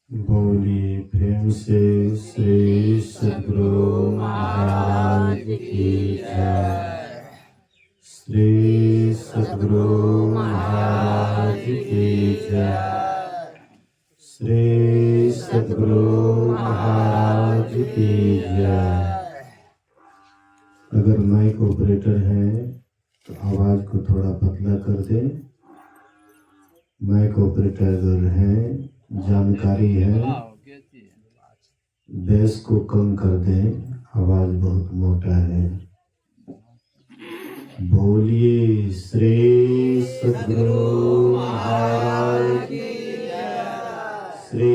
बोलिए प्रेम से श्री सद्गुरु महाराज की जय। श्री सद्गुरु महाराज की जय। श्री सद्गुरु महाराज की जय। अगर माइक ऑपरेटर है तो आवाज को थोड़ा पतला कर दें। माइक ऑपरेटर अगर है, जानकारी है, बेस को कम कर दें, आवाज बहुत मोटा है। बोलिए श्री सद्गुरु महाराज की जय। श्री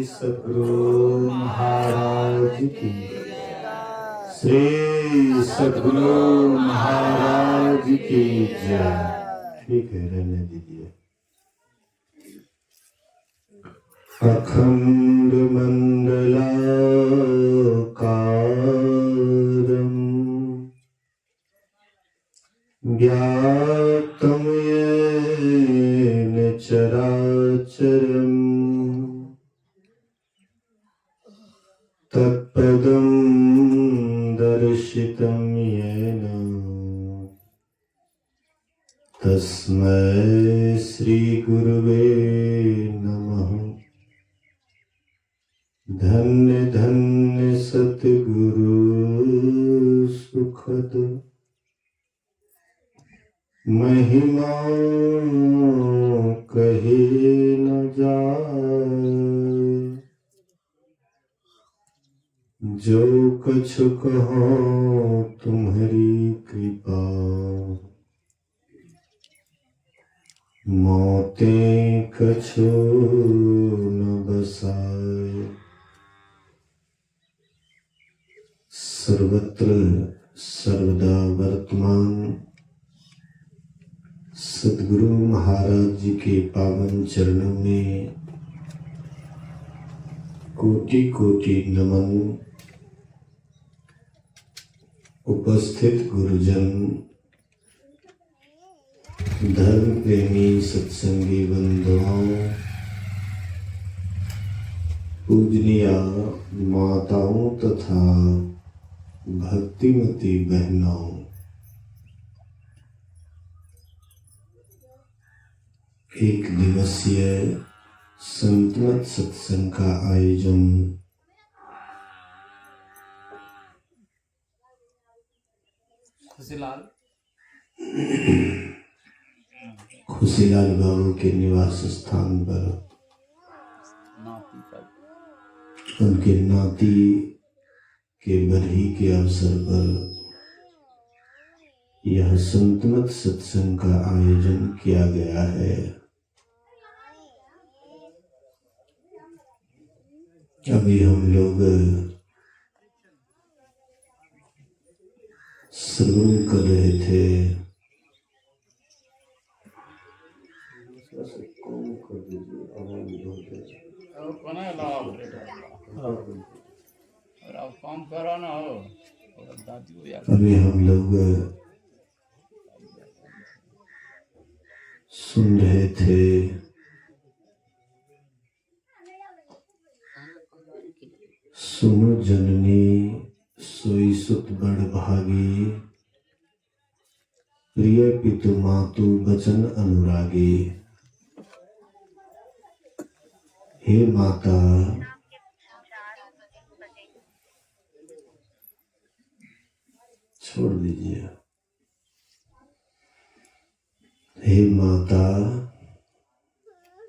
सद्गुरु महाराज की जय। श्री सद्गुरु महाराज की जय। ठीक है, रहने दीजिए। अखंड मंडलाकारं ज्ञातं येन चराचरं तत्पदं दर्शितं येन तस्मै श्री गुरुवे नमः। धन्य धन्य सतगुरु सुखद महिमा कहे न जाए। जो कछु कहो तुम्हारी कृपा मोते कछु न बसाए। सर्वत्र सर्वदा वर्तमान सद्गुरु महाराज जी के पावन चरणों में कोटि कोटि नमन। उपस्थित गुरुजन, धर्म प्रेमी सत्संगी बंधुओं, पूजनीय माताओं तथा भक्तिमती बहनों, एक दिवसीय संतमत सत्संग का आयोजन खुशीलाल बाबू के निवास स्थान पर उनके नाती के बरही के अवसर पर यह संतमत सत्संग का आयोजन किया गया है। अभी हम लोग श्रवण कर रहे थे। अभी हम लोग सुन रहे थे सुनो जननी सोई सुत बड़ भागी, प्रिय पितु मातु बचन अनुरागी। हे माता, छोड़ दीजिए। हे माता,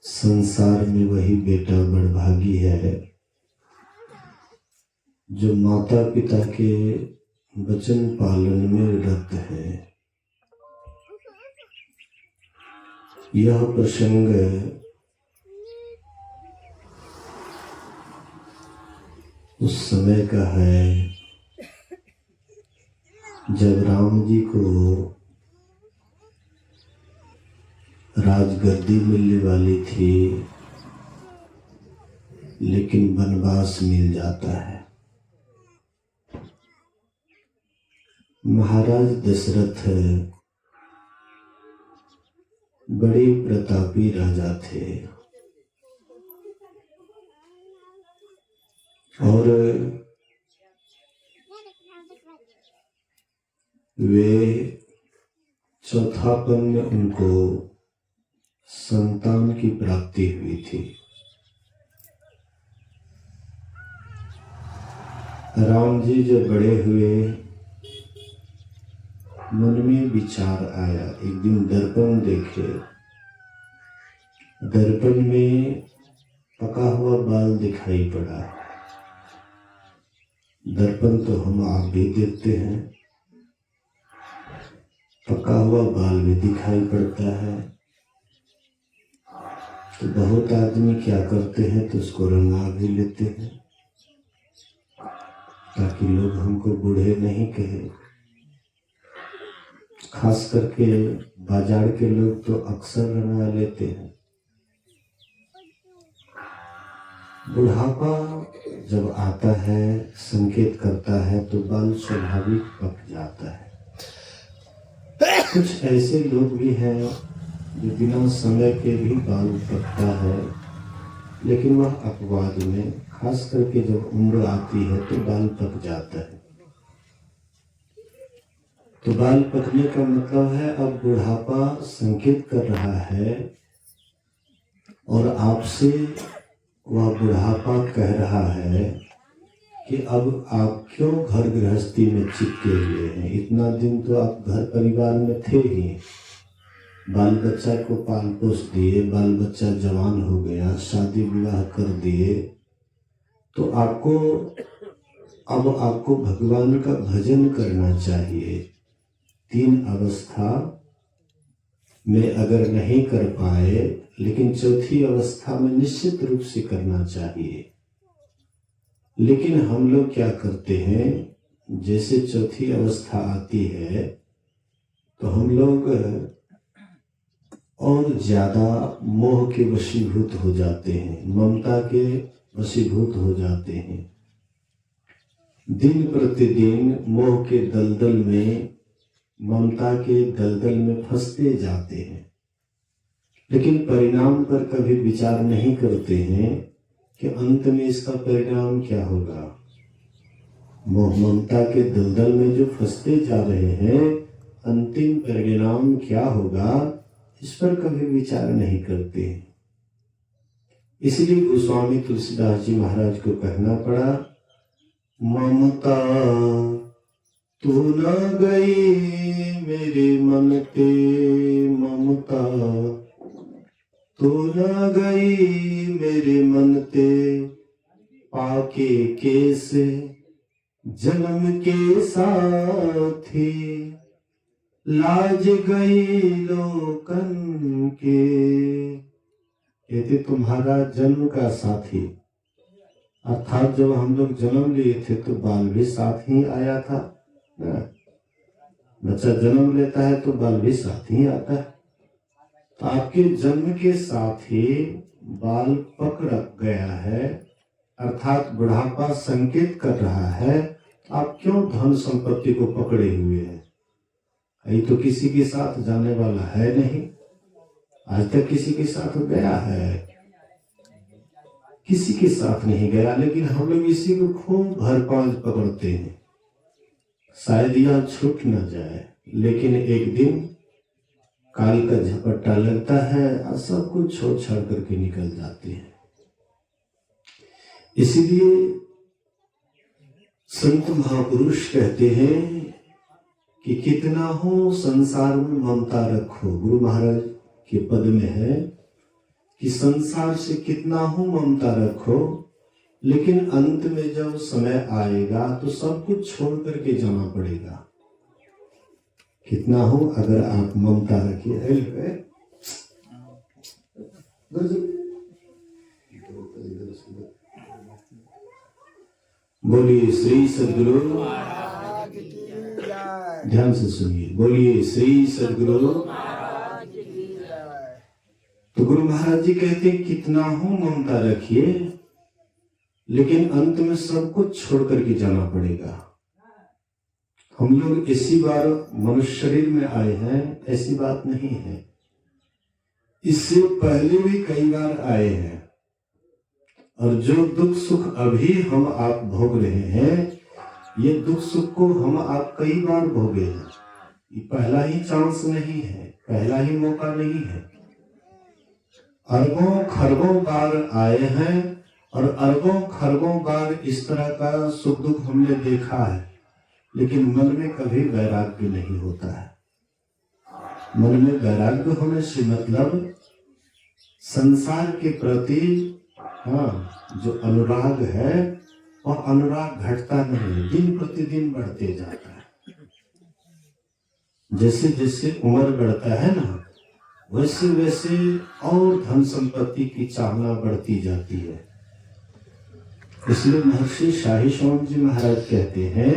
संसार में वही बेटा बड़भागी है जो माता पिता के वचन पालन में रत है। यह प्रसंग उस समय का है जब राम जी को राजगद्दी मिलने वाली थी, लेकिन वनवास मिल जाता है। महाराज दशरथ बड़े प्रतापी राजा थे। और वे चौथापन में उनको संतान की प्राप्ति हुई थी। राम जी जब बड़े हुए, मन में विचार आया, एक दिन दर्पण देखे, दर्पण में पका हुआ बाल दिखाई पड़ा। दर्पण तो हम आप भी देखते हैं, पका हुआ बाल भी दिखाई पड़ता है। तो बहुत आदमी क्या करते हैं, तो उसको रंगा भी लेते हैं ताकि लोग हमको बूढ़े नहीं कहे। खास करके बाजार के लोग तो अक्सर रंगा लेते हैं। बुढ़ापा जब आता है, संकेत करता है, तो बाल स्वाभाविक पक जाता है। कुछ ऐसे लोग भी हैं जो बिना समय के भी बाल पकता है, लेकिन वह अपवाद में, खास करके जब उम्र आती है तो बाल पक जाता है। तो बाल पकने का मतलब है अब बुढ़ापा संकेत कर रहा है और आपसे वह बुढ़ापा कह रहा है कि अब आप क्यों घर गृहस्थी में चिपके हुए हैं। इतना दिन तो आप घर परिवार में थे ही, बाल बच्चा को पाल पोस दिए, बाल बच्चा जवान हो गया, शादी विवाह कर दिए, तो आपको भगवान का भजन करना चाहिए। 3 अवस्था में अगर नहीं कर पाए, लेकिन चौथी अवस्था में निश्चित रूप से करना चाहिए। लेकिन हम लोग क्या करते हैं, जैसे चौथी अवस्था आती है तो हम लोग और ज्यादा मोह के वशीभूत हो जाते हैं, ममता के वशीभूत हो जाते हैं। दिन प्रतिदिन मोह के दलदल में, ममता के दलदल में फंसते जाते हैं, लेकिन परिणाम पर कभी विचार नहीं करते हैं कि अंत में इसका परिणाम क्या होगा। मोह ममता के दलदल में जो फंसते जा रहे हैं, अंतिम परिणाम क्या होगा, इस पर कभी विचार नहीं करते हैं। इसलिए गोस्वामी तुलसीदास जी महाराज को कहना पड़ा, ममता तू न गई मेरे मन ते, ममता तू न गई मेरे मन ते, पाके केस जन्म के साथी, लाज गई लोकन के। ये थे तुम्हारा जन्म का साथी। अर्थात जब हम लोग जन्म लिए थे तो बाल भी साथ ही आया था ना। बच्चा जन्म लेता है तो बाल भी साथ ही आता है। तो आपके जन्म के साथ ही बाल पकड़ गया है, अर्थात बुढ़ापा संकेत कर रहा है। आप क्यों धन संपत्ति को पकड़े हुए हैं? ये तो किसी के साथ जाने वाला है नहीं। आज तक किसी के साथ गया है? किसी के साथ नहीं गया, लेकिन हम लोग इसी को खूब भरपाल पकड़ते हैं, शायद यह छूट न जाए। लेकिन एक दिन काल का झपट्टा लगता है और सब कुछ छोड़ छाड़ करके निकल जाते हैं। इसीलिए संत महापुरुष कहते हैं कि कितना हो संसार में ममता रखो। गुरु महाराज के पद में है कि संसार से कितना हो ममता रखो, लेकिन अंत में जब समय आएगा तो सब कुछ छोड़ करके जाना पड़ेगा। कितना हो अगर आप ममता रखिए। बोलिए श्री सद्गुरु, ध्यान से सुनिए, बोलिए श्री सद्गुरु। तो गुरु महाराज जी कहते हैं कितना हो ममता रखिए, लेकिन अंत में सब कुछ छोड़ करके जाना पड़ेगा। हम लोग इसी बार मनुष्य शरीर में आए हैं, ऐसी बात नहीं है। इससे पहले भी कई बार आए हैं और जो दुख सुख अभी हम आप भोग रहे हैं, ये दुख सुख को हम आप कई बार भोगे हैं। ये पहला ही चांस नहीं है, पहला ही मौका नहीं है। अरबों खरबों बार आए हैं और अरबों खरबों बार इस तरह का सुख दुख हमने देखा है, लेकिन मन में कभी वैराग्य नहीं होता है। मन में वैराग्य होने से मतलब संसार के प्रति जो अनुराग है, वह अनुराग घटता नहीं है, दिन प्रतिदिन बढ़ते जाता है। जैसे जैसे उम्र बढ़ता है ना, वैसे वैसे और धन संपत्ति की चाहना बढ़ती जाती है। इसलिए महर्षि शाही शौन जी महाराज कहते हैं,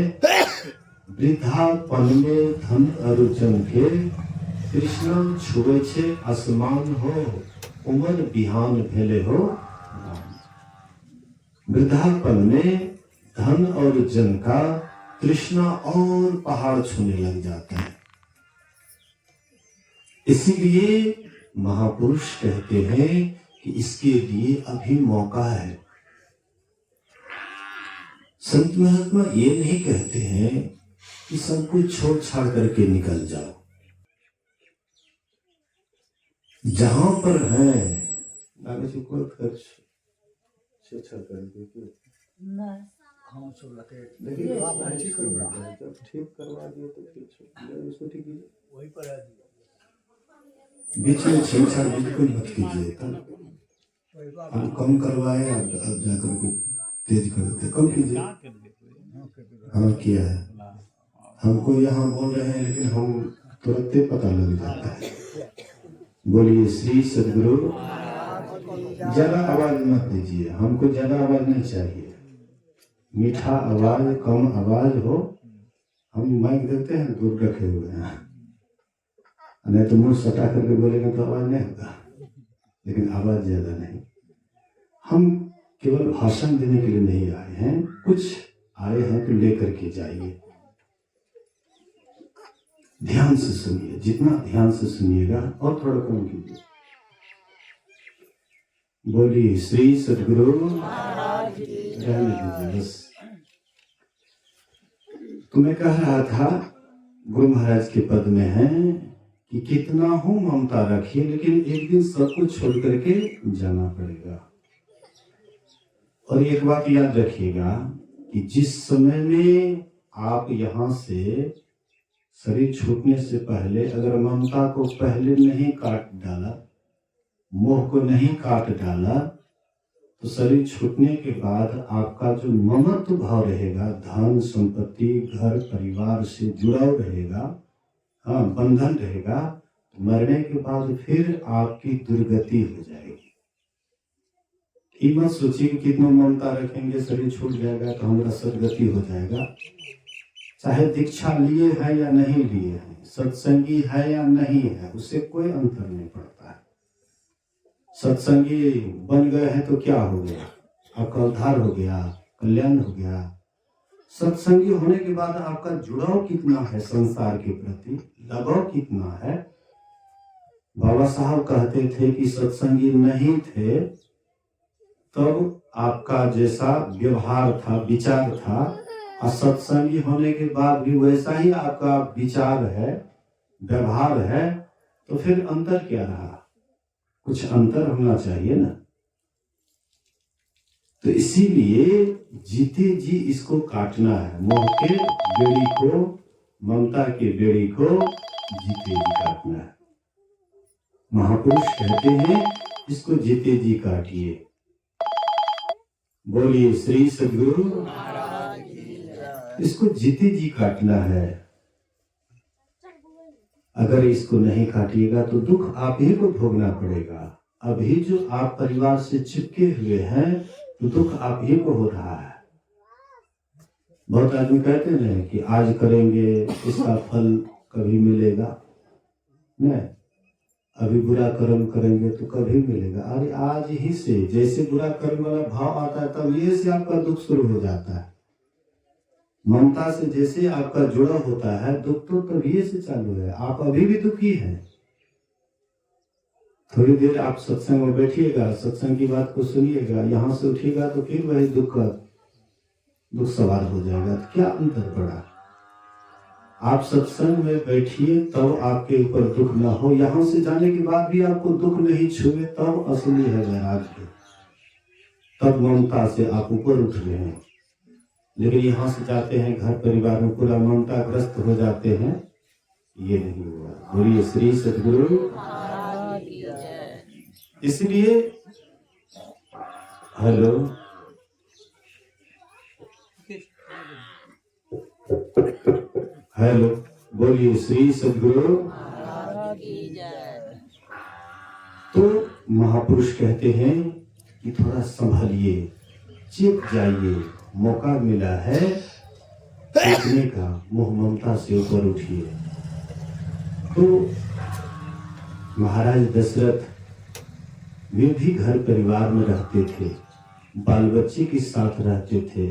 वृद्धापन में धन अरुचन के, कृष्ण छुए छे आसमान हो, उमर बिहान भेले हो। वृद्धापन में धन और जन का तृष्णा और पहाड़ छूने लग जाता है। इसीलिए महापुरुष कहते हैं कि इसके लिए अभी मौका है। संत महात्मा ये नहीं कहते हैं कि सब कुछ छोड़ छाड़ करके निकल जाओ। जहां पर है कोई खर्च कर देखिए, जब ठीक करवा दिए तो इसको ठीक वही पर बीच में छेड़छाड़ बिल्कुल मत कीजिए। हम कम करवाए, अब जाकर के तेज कर देते, कम कीजिए। हाँ किया है, हमको यहाँ बोल रहे हैं लेकिन हम तुरंत पता लग जाता है। बोलिए श्री सद्गुरु। ज्यादा आवाज मत दीजिए, हमको ज्यादा आवाज नहीं चाहिए, मीठा आवाज, कम आवाज हो। हम माइक देते हैं, दूर रखे हुए हैं, नहीं तो मुंह सटा करके बोलेंगे तो आवाज नहीं होगा, लेकिन आवाज ज्यादा नहीं। हम केवल भाषण देने के लिए नहीं आए हैं, कुछ आए हैं तो लेकर के जाइए। ध्यान से सुनिए, जितना ध्यान से सुनिएगा, और थोड़ा कम कीजिए। बोलिए श्री सद्गुरु रहने दीजिए बस। तो मैं कह रहा था, गुरु महाराज के पद में है कि कितना हो ममता रखिए, लेकिन एक दिन सब कुछ छोड़ करके जाना पड़ेगा। और एक बात याद रखिएगा कि जिस समय में आप यहाँ से शरीर छूटने से पहले अगर ममता को पहले नहीं काट डाला, मोह को नहीं काट डाला, तो शरीर छूटने के बाद आपका जो ममत्व भाव रहेगा, धन संपत्ति घर परिवार से जुड़ाव रहेगा, बंधन रहेगा, मरने के बाद फिर आपकी दुर्गति हो जाएगी। ये मत सोचिए कि कितना ममता रखेंगे शरीर छूट जाएगा तो हमारा सदगति हो जाएगा। चाहे दीक्षा लिए है या नहीं लिए है, सत्संगी है या नहीं है, उससे कोई अंतर नहीं पड़ता है। सत्संगी बन गए हैं तो क्या हो गया, आपका उद्धार हो गया, कल्याण हो गया। सत्संगी होने के बाद आपका जुड़ाव कितना है संसार के प्रति, लगाव कितना है। बाबा साहब कहते थे कि सत्संगी नहीं थे तब आपका जैसा व्यवहार था, विचार था, और सत्संगी होने के बाद भी वैसा ही आपका विचार है, व्यवहार है, तो फिर अंतर क्या रहा? कुछ अंतर होना चाहिए ना। तो इसीलिए जीते जी इसको काटना है, मोह के बेड़ी को, ममता के बेड़ी को जीते जी काटना है। महापुरुष कहते हैं इसको जीते जी काटिए। बोलिए श्री सद्गुरु। इसको जीते जी काटना है। अगर इसको नहीं काटिएगा तो दुख आप ही को भोगना पड़ेगा। अभी जो आप परिवार से चिपके हुए हैं तो दुख आप ही को हो रहा है। बहुत आदमी कहते हैं कि आज करेंगे इसका फल कभी मिलेगा, नहीं, अभी बुरा कर्म करेंगे तो कभी मिलेगा। अरे आज ही से जैसे बुरा कर्म वाला भाव आता है तब ये से आपका दुख शुरू हो जाता है। ममता से जैसे आपका जुड़ा होता है दुख तो तभी से चालू है। आप अभी भी दुखी हैं, थोड़ी देर आप सत्संग में बैठिएगा, सत्संग की बात को सुनिएगा, यहाँ से उठिएगा तो फिर वही दुख सवार हो जाएगा। तो क्या अंतर पड़ा? आप सत्संग में बैठिए तब आपके ऊपर दुख ना हो, यहाँ से जाने के बाद भी आपको दुख नहीं छुए तब असली है वैराग्य, तब ममता से आप ऊपर उठ रहे हैं। लेकिन यहाँ से जाते हैं घर परिवार में पूरा ममता ग्रस्त हो जाते हैं, ये नहीं हुआ। बोलिए श्री सद्गुरु। इसलिए हेलो, हेलो, बोलिए श्री सद्गुरु। तो महापुरुष कहते हैं कि थोड़ा संभलिए, चेप जाइए, मौका मिला है सीखने का, मोह ममता से ऊपर उठिए। तो महाराज दशरथ वे भी घर परिवार में रहते थे, बाल बच्चे के साथ रहते थे।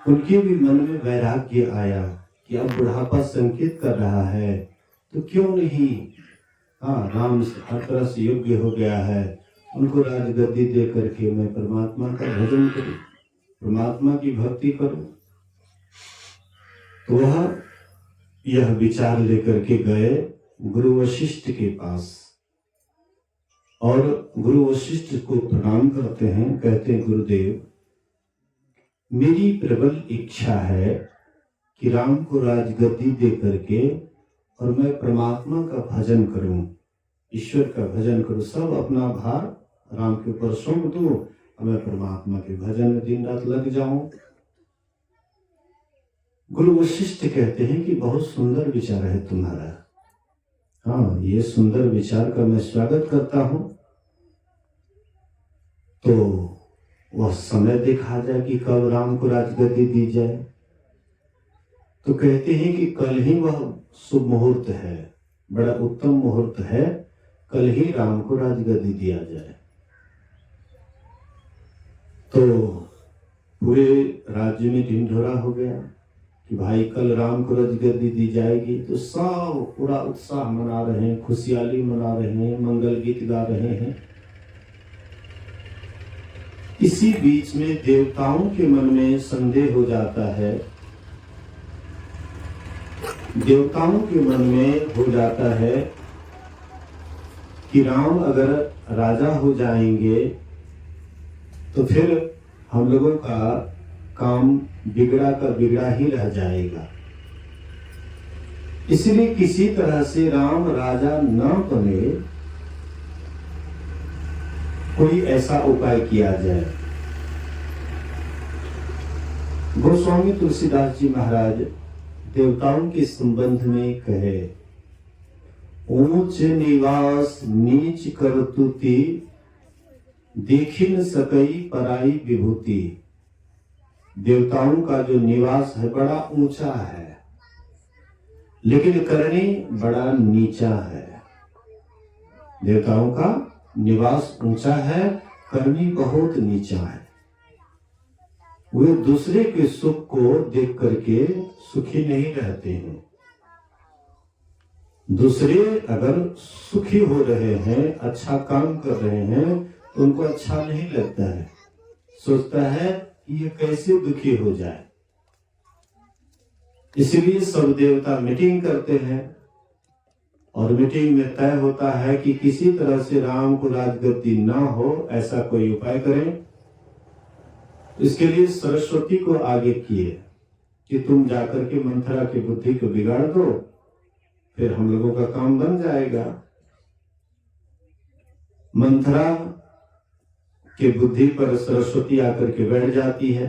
उनके भी मन में वैराग्य आया कि अब बुढ़ापा संकेत कर रहा है, तो क्यों नहीं राम हर तरह से योग्य हो गया है, उनको राजगद्दी दे करके मैं परमात्मा का भजन करूं, परमात्मा की भक्ति करूं। तो वह यह विचार लेकर के गए गुरु वशिष्ठ के पास, और गुरु वशिष्ठ को प्रणाम करते हैं। कहते हैं, गुरुदेव, मेरी प्रबल इच्छा है कि राम को राजगद्दी दे करके और मैं परमात्मा का भजन करूं, ईश्वर का भजन करूं, सब अपना भार राम के ऊपर सौंप दूं और मैं परमात्मा के भजन में दिन रात लग जाऊं। गुरु वशिष्ठ कहते हैं कि बहुत सुंदर विचार है तुम्हारा, हाँ, ये सुंदर विचार का मैं स्वागत करता हूं। तो वह समय देखा जाए कि कब राम को राजगद्दी दी जाए। तो कहते हैं कि कल ही वह शुभ मुहूर्त है, बड़ा उत्तम मुहूर्त है, कल ही राम को राजगद्दी दिया जाए। तो पूरे राज्य में ढिंढोरा हो गया कि भाई कल राम को राजगद्दी दी जाएगी। तो सब पूरा उत्साह मना रहे हैं, खुशहाली मना रहे हैं, मंगल गीत गा रहे हैं। इसी बीच में देवताओं के मन में संदेह हो जाता है, देवताओं के मन में हो जाता है कि राम अगर राजा हो जाएंगे तो फिर हम लोगों का काम बिगड़ा का बिगड़ा ही रह जाएगा। इसलिए किसी तरह से राम राजा न बने, कोई ऐसा उपाय किया जाए। गोस्वामी तुलसीदास जी महाराज देवताओं के संबंध में कहे, ऊंच निवास नीच करतुति, देखी न सकई पराई विभूति। देवताओं का जो निवास है बड़ा ऊंचा है, लेकिन करनी बड़ा नीचा है। देवताओं का निवास ऊंचा है, करनी बहुत नीचा है। वे दूसरे के सुख को देख करके सुखी नहीं रहते हैं। दूसरे अगर सुखी हो रहे हैं, अच्छा काम कर रहे हैं, तो उनको अच्छा नहीं लगता है, सोचता है कि ये कैसे दुखी हो जाए। इसलिए सब देवता मीटिंग करते हैं और मीटिंग में तय होता है कि किसी तरह से राम को राजगद्दी ना हो, ऐसा कोई उपाय करें। इसके लिए सरस्वती को आगे किए कि तुम जाकर के मंथरा की बुद्धि को बिगाड़ दो, फिर हम लोगों का काम बन जाएगा। मंथरा के बुद्धि पर सरस्वती आकर के बैठ जाती है।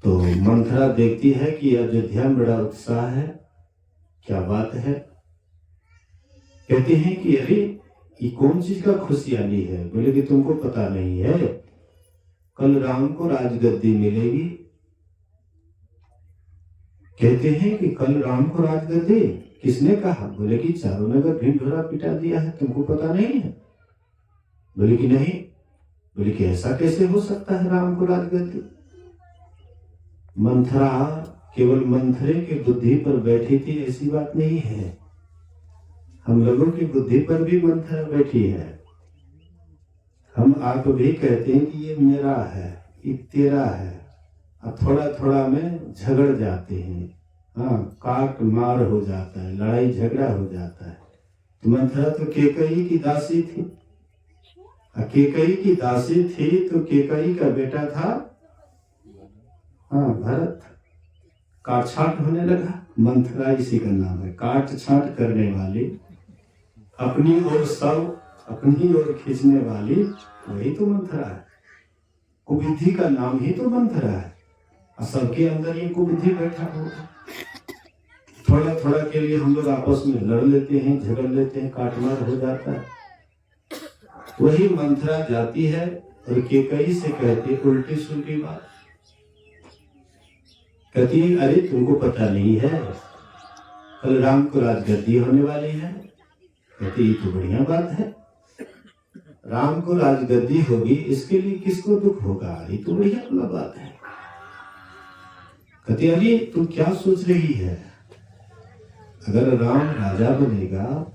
तो मंथरा देखती है कि अयोध्या में बड़ा उत्साह है, क्या बात है। कहते हैं कि अरे ये कौन चीज का खुशहाली है। बोले कि तुमको पता नहीं है, कल राम को राजगद्दी मिलेगी। कहते हैं कि कल राम को राजगद्दी किसने कहा। बोले कि चारों नगर ढिंढोरा पिटा दिया है, तुमको पता नहीं है। बोले कि नहीं। बोले कि ऐसा कैसे हो सकता है राम को राजगद्दी। मंथरा केवल मंथरे की बुद्धि पर बैठी थी, ऐसी बात नहीं है। हम लोगों की बुद्धि पर भी मंथरा बैठी है। हम आप भी कहते हैं कि ये मेरा है, ये तेरा है, और थोड़ा थोड़ा में झगड़ जाते हैं। हाँ, काट मार हो जाता है, लड़ाई झगड़ा हो जाता है। तो मंथरा तो केकई की दासी थी, केकई की दासी थी तो केकई का बेटा था भरत। काट छाट होने लगा। मंथरा इसी का नाम है, काट छाट करने वाली, अपनी ओर सब अपनी ओर खींचने वाली, वही तो मंथरा है। कुबुद्धि का नाम ही तो मंथरा है। और सबके अंदर ये कुबुद्धि बैठा होगा। थोड़ा थोड़ा के लिए हम लोग आपस में लड़ लेते हैं, झगड़ लेते हैं, काटमार हो जाता है। वही मंथरा जाती है और केकई से कहती उल्टी सुल्टी बात। कहती है, अरे तुमको पता नहीं है कल राम को राजगद्दी होने वाली है। कहती ये तो बढ़िया बात है, राम को राजगद्दी होगी, इसके लिए किसको दुख होगा, ये तो बढ़िया बात है। कहती अरे तू क्या सोच रही है, अगर राम राजा बनेगा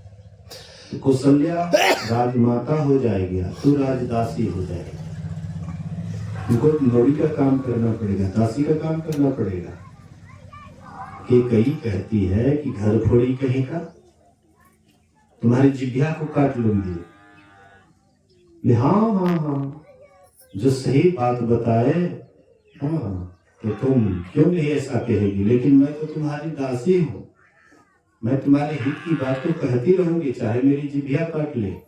तो कौशल्या राजमाता हो जाएगी, तू राजदासी हो जाएगी। तुमको नौकरी का काम करना पड़ेगा, दासी का काम करना पड़ेगा। कि कई कहती है कि घर फोड़ी कहीं का, तुम्हारी जिभ्या को काट लूंगी। हाँ हाँ हाँ, जो सही बात बताए तो तुम क्यों नहीं ऐसा कहेगी, लेकिन मैं तो तुम्हारी दासी हूं, मैं तुम्हारे हित की बात तो कहती रहूंगी, चाहे मेरी जिभ्या काट ले।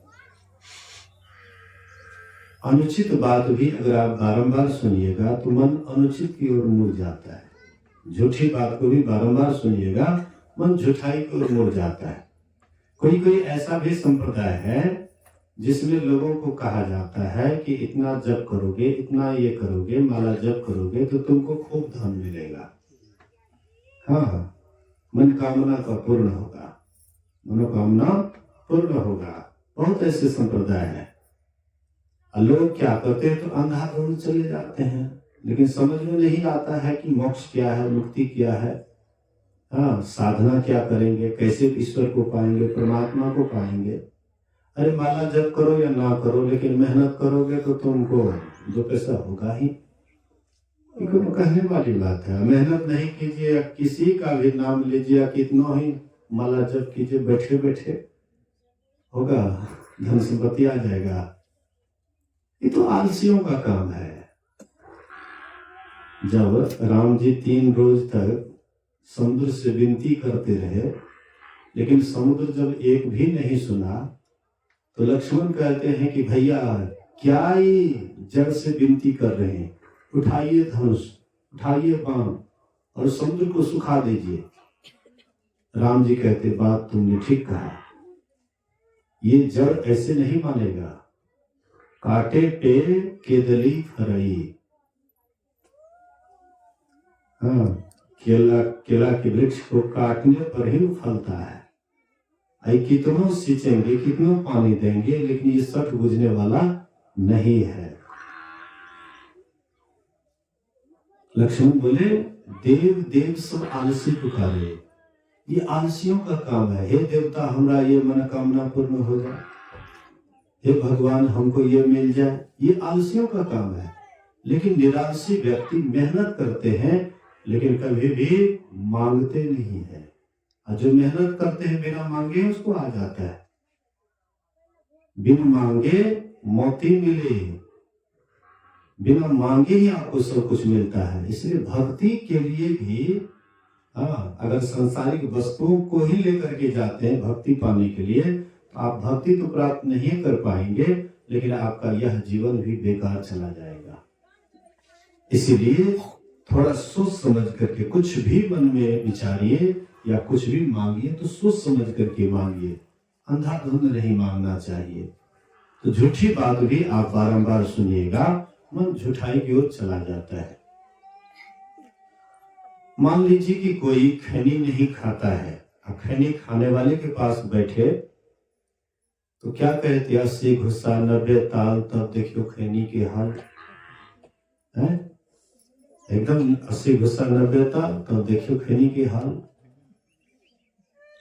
अनुचित बात भी अगर आप बारंबार सुनिएगा तो मन अनुचित की ओर मुड़ जाता है। झूठी बात को भी बारंबार सुनिएगा, मन झूठाई की ओर मुड़ जाता है। कोई कोई ऐसा भी संप्रदाय है जिसमें लोगों को कहा जाता है कि इतना जप करोगे, इतना ये करोगे, माला जप करोगे तो तुमको खूब धन मिलेगा। हाँ, मनोकामना का पूर्ण होगा, मनोकामना पूर्ण होगा। बहुत ऐसे संप्रदाय है। लोग क्या करते हैं तो अंधाधुंध चले जाते हैं, लेकिन समझ में नहीं आता है कि मोक्ष क्या है, मुक्ति क्या है। हाँ, साधना क्या करेंगे, कैसे ईश्वर को पाएंगे, परमात्मा को पाएंगे। अरे माला जप करो या ना करो, लेकिन मेहनत करोगे तो तुमको दो पैसा होगा ही। कहने वाली बात है। मेहनत नहीं कीजिए, किसी का भी नाम लीजिए, कितना ही माला जप कीजिए, बैठे बैठे होगा, धन संपत्ति आ जाएगा। ये तो आलसियों का काम है। जब राम जी 3 रोज तक समुद्र से विनती करते रहे, लेकिन समुद्र जब एक भी नहीं सुना, तो लक्ष्मण कहते हैं कि भैया क्या ये जड़ से विनती कर रहे हैं, उठाइए धनुष, उठाइए बाण और समुद्र को सुखा दीजिए। राम जी कहते बात तुमने ठीक कहा, ये जड़ ऐसे नहीं मानेगा। काटे पे केदली फरई। हाँ, केला के वृक्ष को काटने पर ही फलता है। आई कितनों सींचेंगे, कितनों पानी देंगे, लेकिन ये सठ बुझने वाला नहीं है। लक्ष्मण बोले देव देव सब आलसी पुकारे, ये आलसियों का काम है। हे देवता हमारा ये मनोकामना पूर्ण हो जाए, हे भगवान हमको ये मिल जाए, ये आलसियों का काम है। लेकिन निरालसी व्यक्ति मेहनत करते हैं लेकिन कभी भी मांगते नहीं है। और जो मेहनत करते हैं बिना मांगे उसको आ जाता है। बिन मांगे मोती मिले, बिना मांगे ही आपको सब कुछ मिलता है। इसलिए भक्ति के लिए भी अगर सांसारिक वस्तुओं को ही लेकर के जाते हैं भक्ति पाने के लिए, तो आप भक्ति तो प्राप्त नहीं कर पाएंगे, लेकिन आपका यह जीवन भी बेकार चला जाएगा। इसीलिए थोड़ा सोच समझ करके कुछ भी मन में विचारिए या कुछ भी मांगिए तो सोच समझ करके मांगिए, अंधाधुंध नहीं मांगना चाहिए। तो झूठी बात भी आप बारंबार सुनिएगा, मन झूठाई की ओर चला जाता है। मान लीजिए कि कोई खैनी नहीं खाता है, अब खैनी खाने वाले के पास बैठे तो क्या कहते, 80 घुस्सा 90 ताल, तब देखियो खैनी के हाल है। एकदम 80 घुस्सा 90 ताल, तब देखियो खैनी के हाल।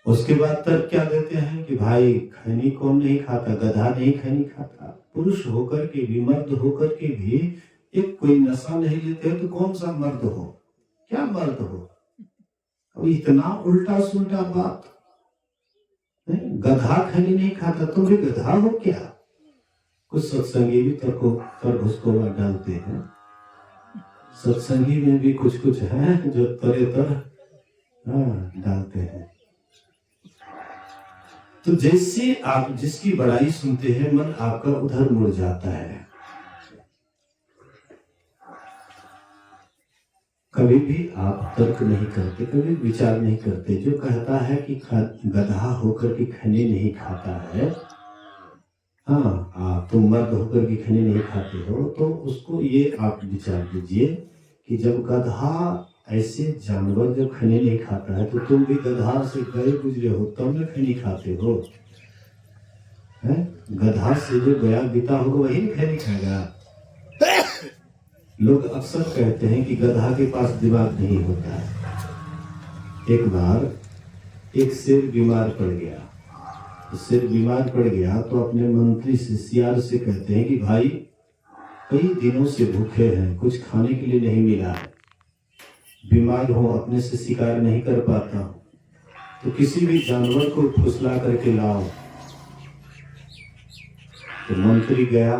उसके बाद तर्क क्या देते हैं कि भाई खैनी कौन नहीं खाता, गधा नहीं खैनी खाता। पुरुष होकर के भी, मर्द होकर के भी एक कोई नशा नहीं लेते तो कौन सा मर्द हो, क्या मर्द हो? अब इतना उल्टा सुल्टा बात। गधा खैनी नहीं खाता, तुम भी गधा हो क्या? कुछ सत्संगी भी तर्क उसको डालते हैं। सत्संगी में भी कुछ कुछ है जो तरह तरह डालते हैं। तो जैसे आप जिसकी बड़ाई सुनते हैं, मन आपका उधर मुड़ जाता है। कभी भी आप तर्क नहीं करते, कभी विचार नहीं करते। जो कहता है कि गधा होकर के खैनी नहीं खाता है, हाँ तुम मर्द होकर के खैनी नहीं खाते हो, तो उसको ये आप विचार कीजिए कि जब गधा ऐसे जानवर जब खैनी नहीं खाता है, तो तुम भी गधा से गए गुजरे हो तब न खैनी खाते हो। गधा से जो गया बीता होगा वही खैनी खाएगा। लोग अक्सर कहते हैं कि गधा के पास दिमाग नहीं होता है। एक बार एक शेर बीमार पड़ गया, तो शेर बीमार पड़ गया तो अपने मंत्री से, सियार से कहते हैं कि भाई कई दिनों से भूखे हैं, कुछ खाने के लिए नहीं मिला है, बीमार हो, अपने से शिकार नहीं कर पाता हूं, तो किसी भी जानवर को फुसला करके लाओ। तो मंत्री गया,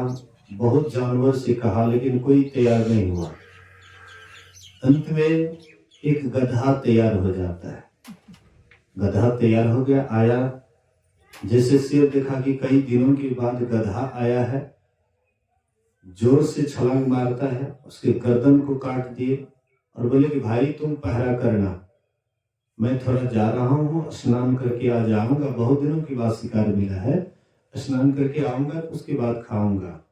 बहुत जानवर से कहा, लेकिन कोई तैयार नहीं हुआ। अंत में एक गधा तैयार हो जाता है। गधा तैयार हो गया, आया। जैसे शेर देखा कि कई दिनों के बाद गधा आया है, जोर से छलांग मारता है, उसके गर्दन को काट दिए और बोले कि भाई तुम पहरा करना, मैं थोड़ा जा रहा हूँ, स्नान करके आ जाऊंगा, बहुत दिनों के बाद शिकार मिला है, स्नान करके आऊंगा, उसके बाद खाऊंगा।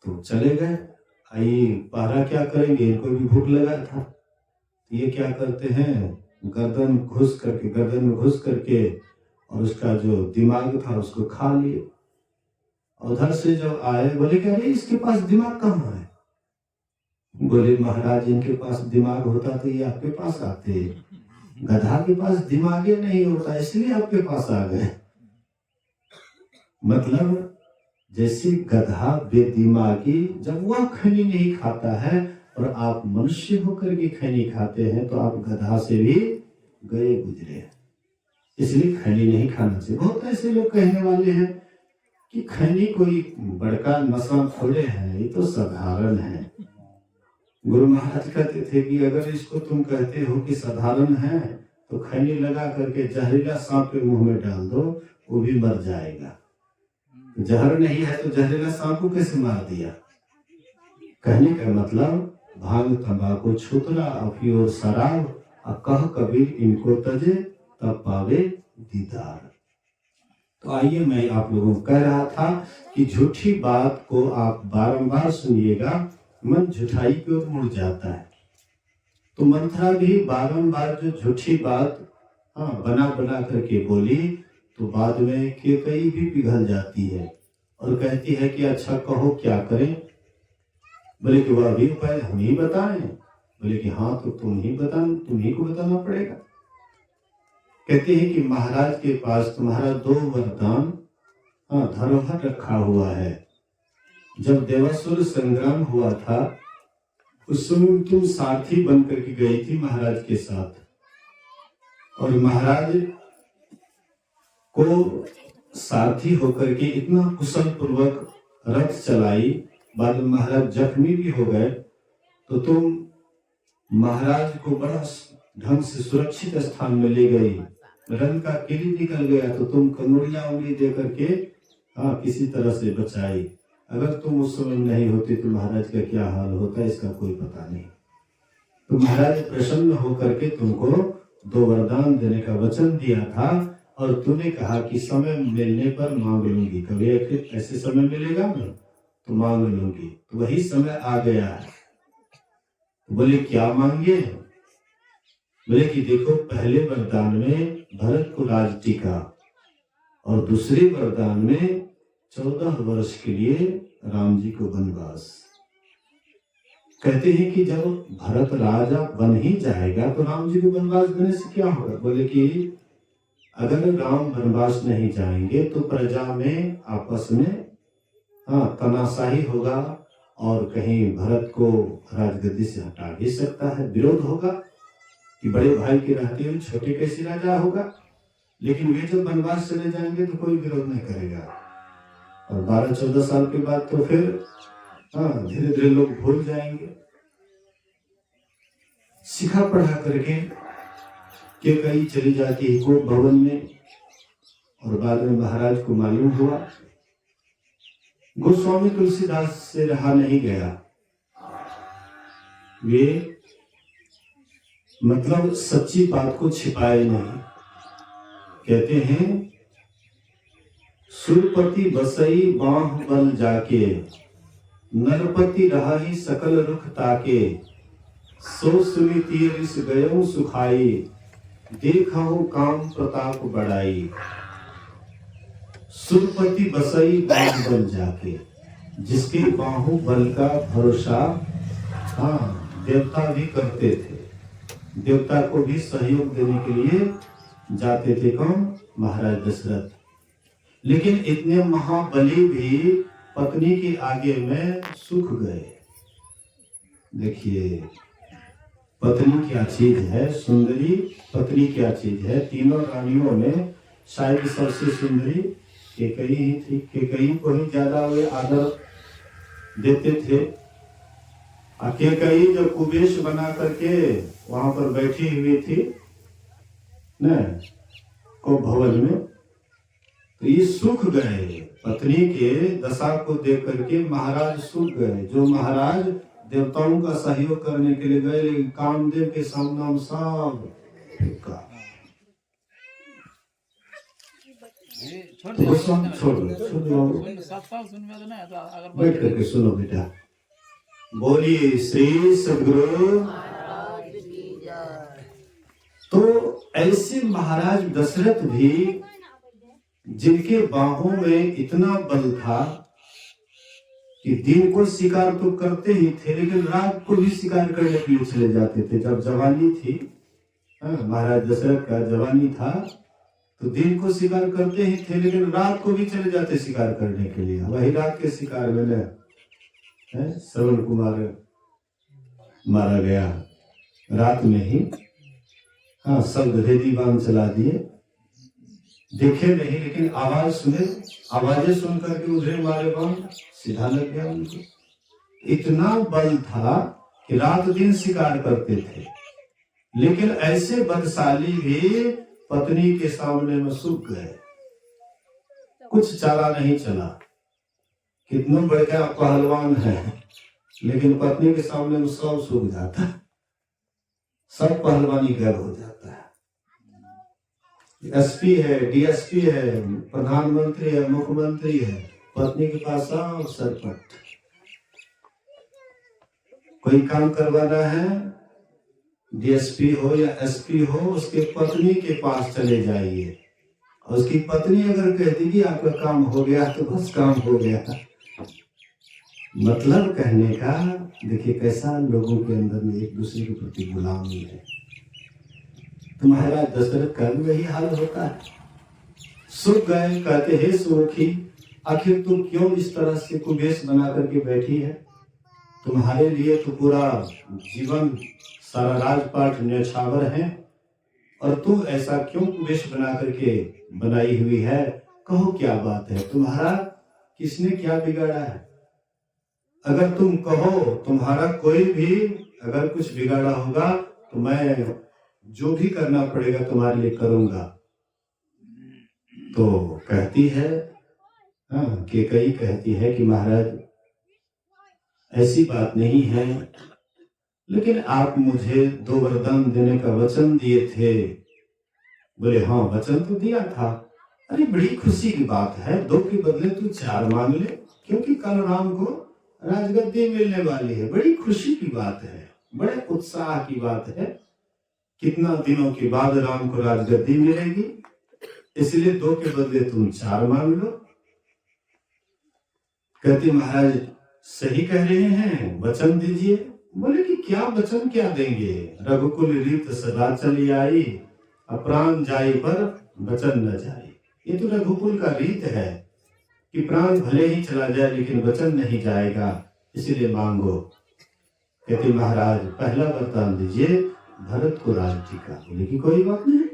तो चले गए। आइए पहरा क्या करेंगे, इनको भी भूख लगा था। ये क्या करते हैं, गर्दन में घुस करके और उसका जो दिमाग था उसको खा लिए। उधर से जब आए, बोले कि अरे इसके पास दिमाग कहाँ है? बोले महाराज इनके पास दिमाग होता तो ये आपके पास आते, गधा के पास दिमाग ही नहीं होता इसलिए आपके पास आ गए। मतलब जैसे गधा बेदिमागी, जब वह खैनी नहीं खाता है और आप मनुष्य होकर के खैनी खाते हैं, तो आप गधा से भी गए गुजरे, इसलिए खैनी नहीं खाना चाहिए। बहुत ऐसे लोग कहने वाले हैं कि खैनी कोई बड़का नशा थोड़े है, ये तो साधारण है। गुरु महाराज कहते थे कि अगर इसको तुम कहते हो कि साधारण है, तो खैनी लगा करके जहरीला सांप के मुंह में डाल दो, वो भी मर जाएगा। जहर नहीं है तो जहरीला सांप को कैसे मार दिया? कहने का मतलब भांग, तंबाकू, छुतरा, अफीम, शराब, कह कबीर इनको तजे तब पावे दीदार। तो आइए, मैं आप लोगों को कह रहा था कि झूठी बात को आप बारंबार सुनिएगा, मन झूठाई की ओर मुड़ जाता है। तो मंथरा भी बारंबार जो झूठी बात बना बना करके बोली, तो बाद में केकई भी पिघल जाती है और कहती है कि अच्छा कहो क्या करें? बोले कि वह भी उपाय हम ही बताएं। बोले कि हाँ तो तुम ही को बताना पड़ेगा। कहते हैं कि महाराज के पास तुम्हारा 2 वरदान धरोहर रखा हुआ है। जब देवासुर संग्राम हुआ था, उस समय तुम सारथी बन करके गई थी महाराज के साथ, और महाराज को सारथी होकर के इतना कुशल पूर्वक रथ चलाई, बाद में महाराज जख्मी भी हो गए, तो तुम महाराज को बड़ा ढंग से सुरक्षित स्थान में ले गई। रन का किली निकल गया तो तुम कमरिया उंगली दे करके किसी तरह से बचाई। अगर तुम उस समय नहीं होती तो महाराज का क्या हाल होता, इसका कोई पता नहीं। तो महाराज प्रसन्न होकर के तुमको 2 वरदान देने का वचन दिया था, और तूने कहा कि समय मिलने पर मांग लूंगी, कभी ऐसे समय मिलेगा ना तो मांग लूंगी। तो वही समय आ गया है। बोले क्या मांगे? बोले कि देखो, पहले वरदान में भरत को राज टीका, और दूसरे वरदान में 14 वर्ष के लिए राम जी को वनवास। कहते हैं कि जब भरत राजा बन ही जाएगा तो राम जी को वनवास देने से क्या होगा। बोले कि अगर राम वनवास नहीं जाएंगे तो प्रजा में आपस में तनाशाही होगा और कहीं भरत को राजगद्दी से हटा भी सकता है, विरोध होगा कि बड़े भाई के रहते हुए छोटे कैसे राजा होगा। लेकिन वे जब वनवास चले जाएंगे तो कोई विरोध नहीं करेगा, और 12-14 साल के बाद तो फिर धीरे धीरे लोग भूल जाएंगे। सिखा पढ़ा करके कई चली जाती है कोर्ट भवन में, और बाद में महाराज को मालूम हुआ। गोस्वामी तुलसीदास से रहा नहीं गया, वे मतलब सच्ची बात को छिपाए नहीं। कहते हैं सुरपति बसई बाह बल जाके, नरपति रहा ही सकल रुख ताके, सो सुनी तीर इस गयो सुखाई, देखा काम प्रताप बढ़ाई। सुरपति बसई बाहु बल जाके, जिसके बाहु बल का भरोसा देवता भी करते थे, देवता को भी सहयोग देने के लिए जाते थे। कौन? महाराज दशरथ। लेकिन इतने महाबली भी पत्नी के आगे में सूख गए। देखिए पत्नी क्या चीज है, सुंदरी पत्नी क्या चीज है। तीनों रानियों में शायद सबसे सुंदरी कैकेयी ही थी। कैकेयी को ही ज्यादा वे आदर देते थे। कैकेयी जो कुबेश बना करके वहां पर बैठी हुई थी न को भवन में, तो ये सूख गए। पत्नी के दशा को देख करके महाराज सूख गए। जो महाराज देवताओं का सहयोग करने के लिए गए, लेकिन कामदेव के सामने सब फीका। बैठ करके सुनो बेटा। बोलिए श्री सद्गुरु। तो ऐसे महाराज दशरथ भी, जिनके बाहों में इतना बल था कि दिन को शिकार तो करते ही थे, लेकिन रात को भी शिकार करने के लिए चले जाते थे। जब जवानी थी, महाराज दशरथ का जवानी था, तो दिन को शिकार करते ही थे, लेकिन रात को भी चले जाते शिकार करने के लिए। वही रात के शिकार में श्रवण कुमार मारा गया रात में ही। सब भेदी बांध चला दिए, देखे नहीं, लेकिन आवाज सुने, आवाजें सुन करके उधरे मारे बांध सीधा लग गया उनको। इतना बल था कि रात दिन शिकार करते थे, लेकिन ऐसे बलशाली भी पत्नी के सामने में सूख गए। कुछ चाला नहीं चला। कितना बड़ा पहलवान है, लेकिन पत्नी के सामने में सब सूख जाता है, सब पहलवानी गर्व हो जाता है। एसपी है, डीएसपी है, प्रधानमंत्री है, मुख्यमंत्री है, पत्नी के पास सब सरपट। कोई काम करवाना है, डीएसपी हो या एसपी हो, उसके पत्नी के पास चले जाइए, और उसकी पत्नी अगर कहती कि आपका काम हो गया तो बस काम हो गया। मतलब कहने का, देखिए कैसा लोगों के अंदर में एक दूसरे के प्रति गुलामी है। तो महाराज दशरथ का भी वही हाल होता है। सूख गए। कहते हैं सुखी, आखिर तुम क्यों इस तरह से कुबेश बना करके बैठी है? तुम्हारे लिए तो पूरा जीवन सारा राजपाट न्यौछावर है, और तुम ऐसा क्यों कुबेश बना करके बनाई हुई है? कहो क्या बात है, तुम्हारा किसने क्या बिगाड़ा है? अगर तुम कहो तुम्हारा कोई भी अगर कुछ बिगाड़ा होगा तो मैं जो भी करना पड़ेगा तुम्हारे लिए करूंगा। तो कहती है कैकेयी कहती है कि महाराज ऐसी बात नहीं है, लेकिन आप मुझे 2 वरदान देने का वचन दिए थे। बोले हाँ वचन तो दिया था। अरे बड़ी खुशी की बात है, 2 के बदले तू 4 मांग ले, क्योंकि कल राम को राजगद्दी मिलने वाली है। बड़ी खुशी की बात है, बड़े उत्साह की बात है। कितना दिनों के बाद राम को राजगद्दी मिलेगी, इसलिए 2 के बदले तुम 4 मांग लो। कहती महाराज सही कह रहे हैं, वचन दीजिए। बोले कि क्या वचन क्या देंगे, रघुकुल रीत सदा चली आई, अप्राण जाई पर वचन न जाई। ये तो रघुकुल का रीत है कि प्राण भले ही चला जाए लेकिन वचन नहीं जाएगा, इसीलिए मांगो। कहते महाराज पहला वरदान दीजिए भरत को राज्य का। बोले कि कोई बात नहीं,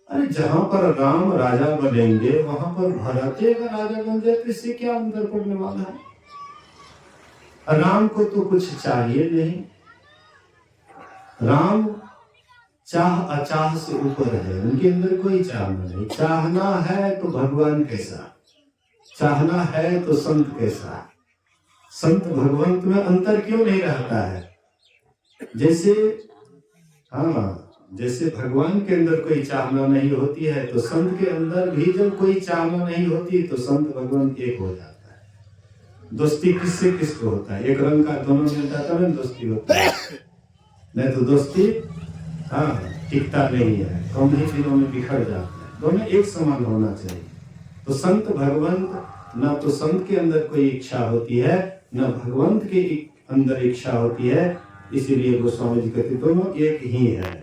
अरे जहां पर राम राजा बनेंगे वहां पर भरत अगर राजा बन जाए तो इससे क्या अंतर पड़ने वाला है। राम को तो कुछ चाहिए नहीं, राम चाह अचाह से ऊपर है, उनके अंदर कोई चाहना नहीं। चाहना है तो भगवान कैसा, चाहना है तो संत कैसा। संत भगवंत में अंतर क्यों नहीं रहता है। जैसे जैसे भगवान के अंदर कोई चाहना नहीं होती है तो संत के अंदर भी जब कोई चाहना नहीं होती तो संत भगवंत एक हो जाता है। दोस्ती किससे किसको होता है, एक रंग का दोनों मिल जाता है दोस्ती होता है, नहीं तो दोस्ती टिकता नहीं है, कम ही दिनों में बिखर जाता है। दोनों एक समान होना चाहिए। तो संत भगवंत, ना तो संत के अंदर कोई इच्छा होती है न भगवंत के अंदर इच्छा होती है, इसीलिए गोस्वामी जी कहते दोनों एक ही है।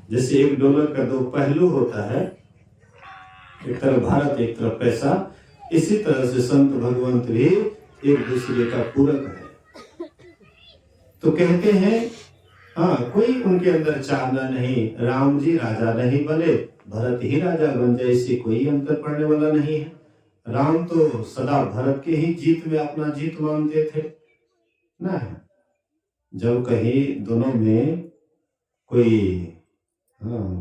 जैसे एक डॉलर का दो पहलू होता है, एक तरफ भारत एक तरफ पैसा, इसी तरह से संत भगवंत भी एक दूसरे का पूरक है। तो कहते हैं कोई उनके अंदर चाहना नहीं, राम जी राजा नहीं बने भरत ही राजा बन जाए, इससे कोई अंतर पड़ने वाला नहीं है। राम तो सदा भरत के ही जीत में अपना जीत मानते थे ना। जब कहीं दोनों में कोई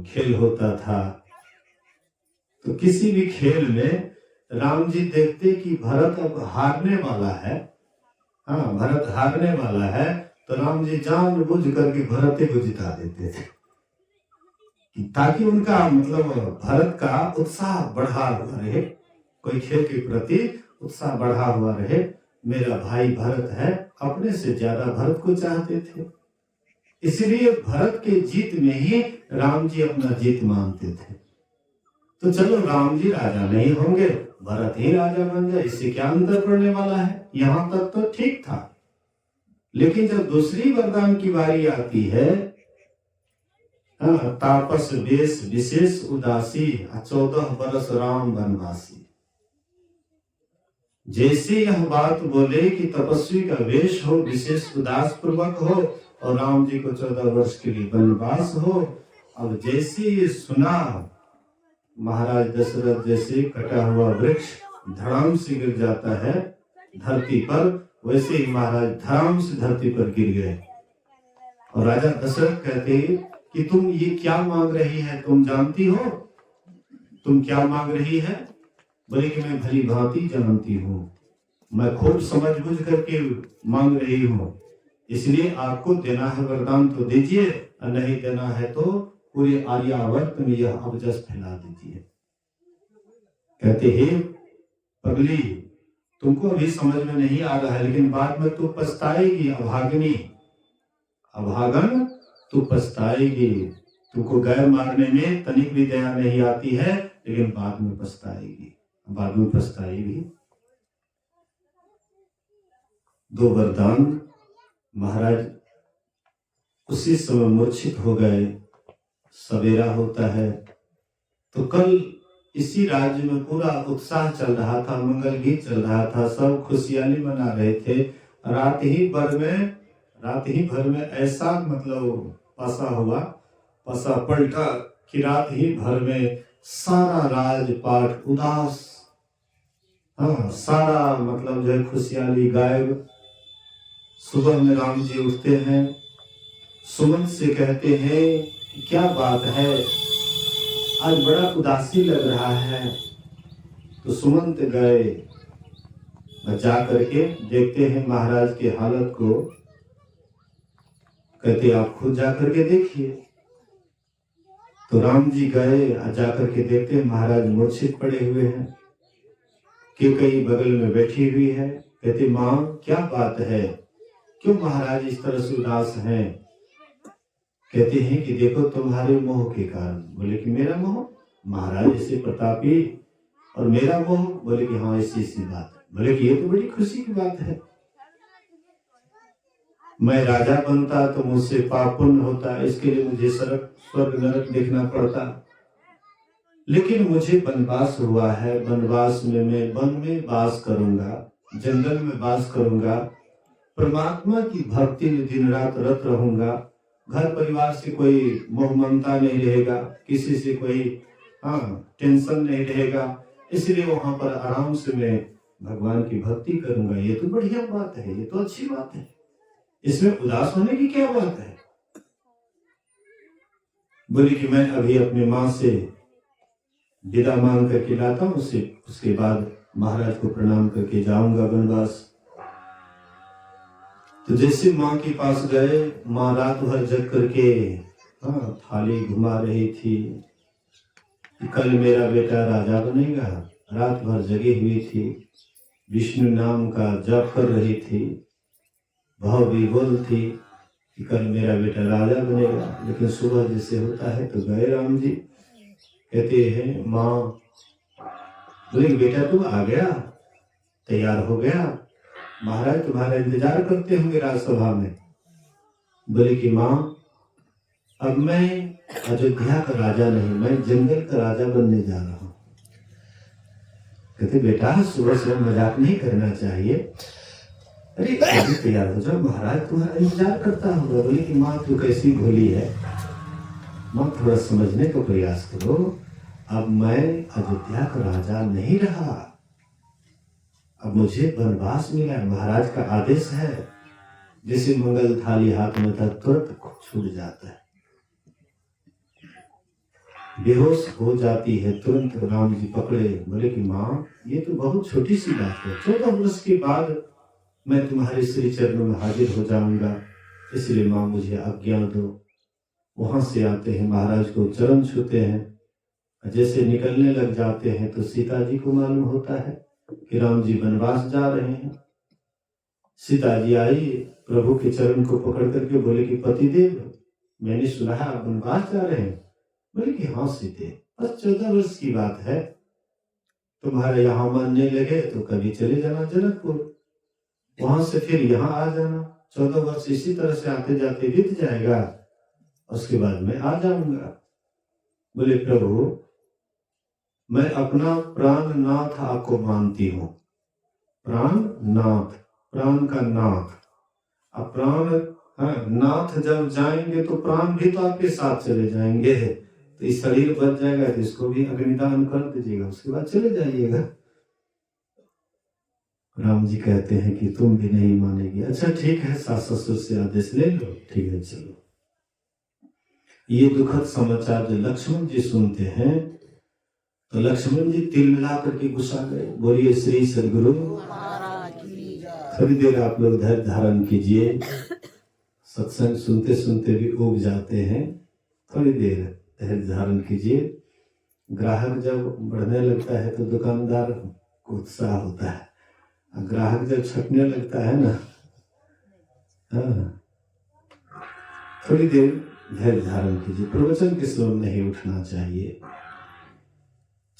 खेल होता था तो किसी भी खेल में राम जी देखते कि भरत अब हारने वाला है, भरत हारने वाला है, तो राम जी जानबूझ करके भरत को जिता देते थे, ताकि उनका मतलब भरत का उत्साह बढ़ा हुआ रहे, कोई खेल के प्रति उत्साह बढ़ा हुआ रहे। मेरा भाई भरत है, अपने से ज्यादा भरत को चाहते थे, इसलिए भरत के जीत में ही राम जी अपना जीत मानते थे। तो चलो राम जी राजा नहीं होंगे, भरत ही राजा बन जाए, इससे क्या अंतर पड़ने वाला है। यहां तक तो ठीक था, लेकिन जब दूसरी वरदान की बारी आती है, तापस वेश विशेष उदासी 14 बरस राम वनवासी। जैसे यह बात बोले कि तपस्वी का वेश हो, विशेष उदास पूर्वक हो और राम जी को 14 वर्ष के लिए वनवास हो। अब जैसे ये सुना, महाराज दशरथ जैसे कटा हुआ वृक्ष धड़ाम से गिर जाता है धरती पर, वैसे ही महाराज धड़ाम से धरती पर गिर गए। और राजा दशरथ कहते कि तुम ये क्या मांग रही है, तुम जानती हो तुम क्या मांग रही है। बोले कि मैं भली भांति जानती हूँ, मैं खूब समझ बुझ करके मांग रही हूँ, इसलिए आपको देना है वरदान तो दीजिए, और नहीं देना है तो पूरे आर्यावर्त में यह अवजस फैला दीजिए। कहते हैं पगली, तुमको अभी समझ में नहीं आ रहा है, लेकिन बाद में तू पछताएगी, अभागनी अभागन तू पछताएगी। तुमको गैर मारने में तनिक भी दया नहीं आती है, लेकिन बाद में पछताएगी, बाद में पछताएगी। 2 वरदान महाराज उसी समय मूर्छित हो गए। सवेरा होता है तो कल इसी राज्य में पूरा उत्साह चल रहा था, मंगल गीत चल रहा था, सब खुशहाली मना रहे थे। रात ही भर में ऐसा मतलब पासा पलटा कि रात ही भर में सारा राजपाट उदास, सारा मतलब जो है खुशहाली गायब। सुबह में राम जी उठते हैं, सुमंत से कहते हैं क्या बात है, आज बड़ा उदासी लग रहा है। तो सुमंत गए, जा करके देखते हैं महाराज की हालत को, कहते आप खुद जा करके देखिए। तो राम जी गए, जा करके देखते हैं महाराज मूर्छित पड़े हुए हैं, कि कई बगल में बैठी हुई है। कहते माँ क्या बात है, क्यों महाराज इस तरह से उदास हैं। कहते हैं कि देखो तुम्हारे मोह के कारण। बोले कि मेरा मोह, महाराज ऐसे प्रतापी, और मेरा मोह। बोले कि हाँ ऐसी बात है। बोले कि ये तो बड़ी खुशी की बात है। मैं राजा बनता तो मुझसे पाप पुण्य होता, इसके लिए मुझे स्वर्ग नरक देखना पड़ता। लेकिन मुझे वनवास हुआ है, वनवास में मैं वन में वास करूंगा, जंगल में वास करूंगा, परमात्मा की भक्ति में दिन रात रत रहूंगा। घर परिवार से कोई मोह ममता नहीं रहेगा, किसी से कोई टेंशन नहीं रहेगा, इसलिए वहां पर आराम से मैं भगवान की भक्ति करूंगा। ये तो बढ़िया बात है, ये तो अच्छी बात है, इसमें उदास होने की क्या बात है। बोली कि मैं अभी अपनी माँ से विदा मांग करके लाता हूं, उसके बाद महाराज को प्रणाम करके जाऊंगा वनवास। तो जैसे माँ के पास गए, माँ रात भर जग करके थाली घुमा रही थी कि कल मेरा बेटा राजा बनेगा। रात भर जगी हुई थी, विष्णु नाम का जप कर रही थी, भाव विभोर थी कि कल मेरा बेटा राजा बनेगा। लेकिन सुबह जैसे होता है तो गए राम जी, कहते हैं माँ, बोले बेटा तू आ गया, तैयार हो गया, महाराज तुम्हारा इंतजार करते होंगे राजसभा में। बोले कि माँ अब मैं अयोध्या का राजा नहीं, मैं जंगल का राजा बनने जा रहा हूँ। कहते बेटा सुबह सुबह मजाक नहीं करना चाहिए, अरे अभी तैयार हो जाओ, महाराज तुम्हारा इंतजार करता होगा। बोले कि माँ तू कैसी भोली है, माँ थोड़ा समझने का प्रयास करो, अब मैं अयोध्या का राजा नहीं रहा, अब मुझे वनवास मिला है, महाराज का आदेश है। जैसे मंगल थाली हाथ में था तुरंत छूट जाता है, बेहोश हो जाती है, तुरंत राम जी पकड़े। बोले कि माँ ये तो बहुत छोटी सी बात है, 14 वर्ष के बाद मैं तुम्हारे श्री चरणों में हाजिर हो जाऊंगा, इसलिए माँ मुझे आज्ञा दो। वहां से आते हैं, महाराज को चरण छूते हैं, जैसे निकलने लग जाते हैं तो सीता जी को मालूम होता है कि राम जी वनवास जा रहे हैं। सीता जी आई, प्रभु के चरण को पकड़ करके बोले कि पतिदेव मैंने सुना है आप वनवास जा रहे हैं। बोले कि हाँ सीते, बस 14 वर्ष की बात है, तुम्हारे यहाँ मानने लगे तो कभी चले जाना जनकपुर, वहां से फिर यहाँ आ जाना, 14 वर्ष इसी तरह से आते जाते बीत जाएगा, उसके बाद मैं आ जाऊंगा। बोले प्रभु मैं अपना प्राणनाथ आपको मानती हूँ, प्राणनाथ, प्राण का नाथ, अब प्राण नाथ जब जाएंगे तो प्राण भी तो आपके साथ चले जाएंगे, तो इस शरीर बच जाएगा तो इसको भी अग्निदान कर दीजिएगा, उसके बाद चले जाइएगा। राम जी कहते हैं कि तुम भी नहीं मानेगी, अच्छा ठीक है, सास ससुर से आदेश ले लो, ठीक है चलो। ये दुखद समाचार जो लक्ष्मण जी सुनते हैं तो लक्ष्मण जी तिल मिला करके गुस्सा गए। बोलिए श्री सदगुरु थोड़ी देर आप लोग धैर्य धारण कीजिए, सत्संग सुनते सुनते भी उब जाते हैं, थोड़ी देर धैर्य धारण कीजिए। ग्राहक जब बढ़ने लगता है तो दुकानदार को उत्साह होता है, ग्राहक जब छटने लगता है ना, थोड़ी देर धैर्य धारण कीजिए। प्रवचन के समय नहीं उठना चाहिए,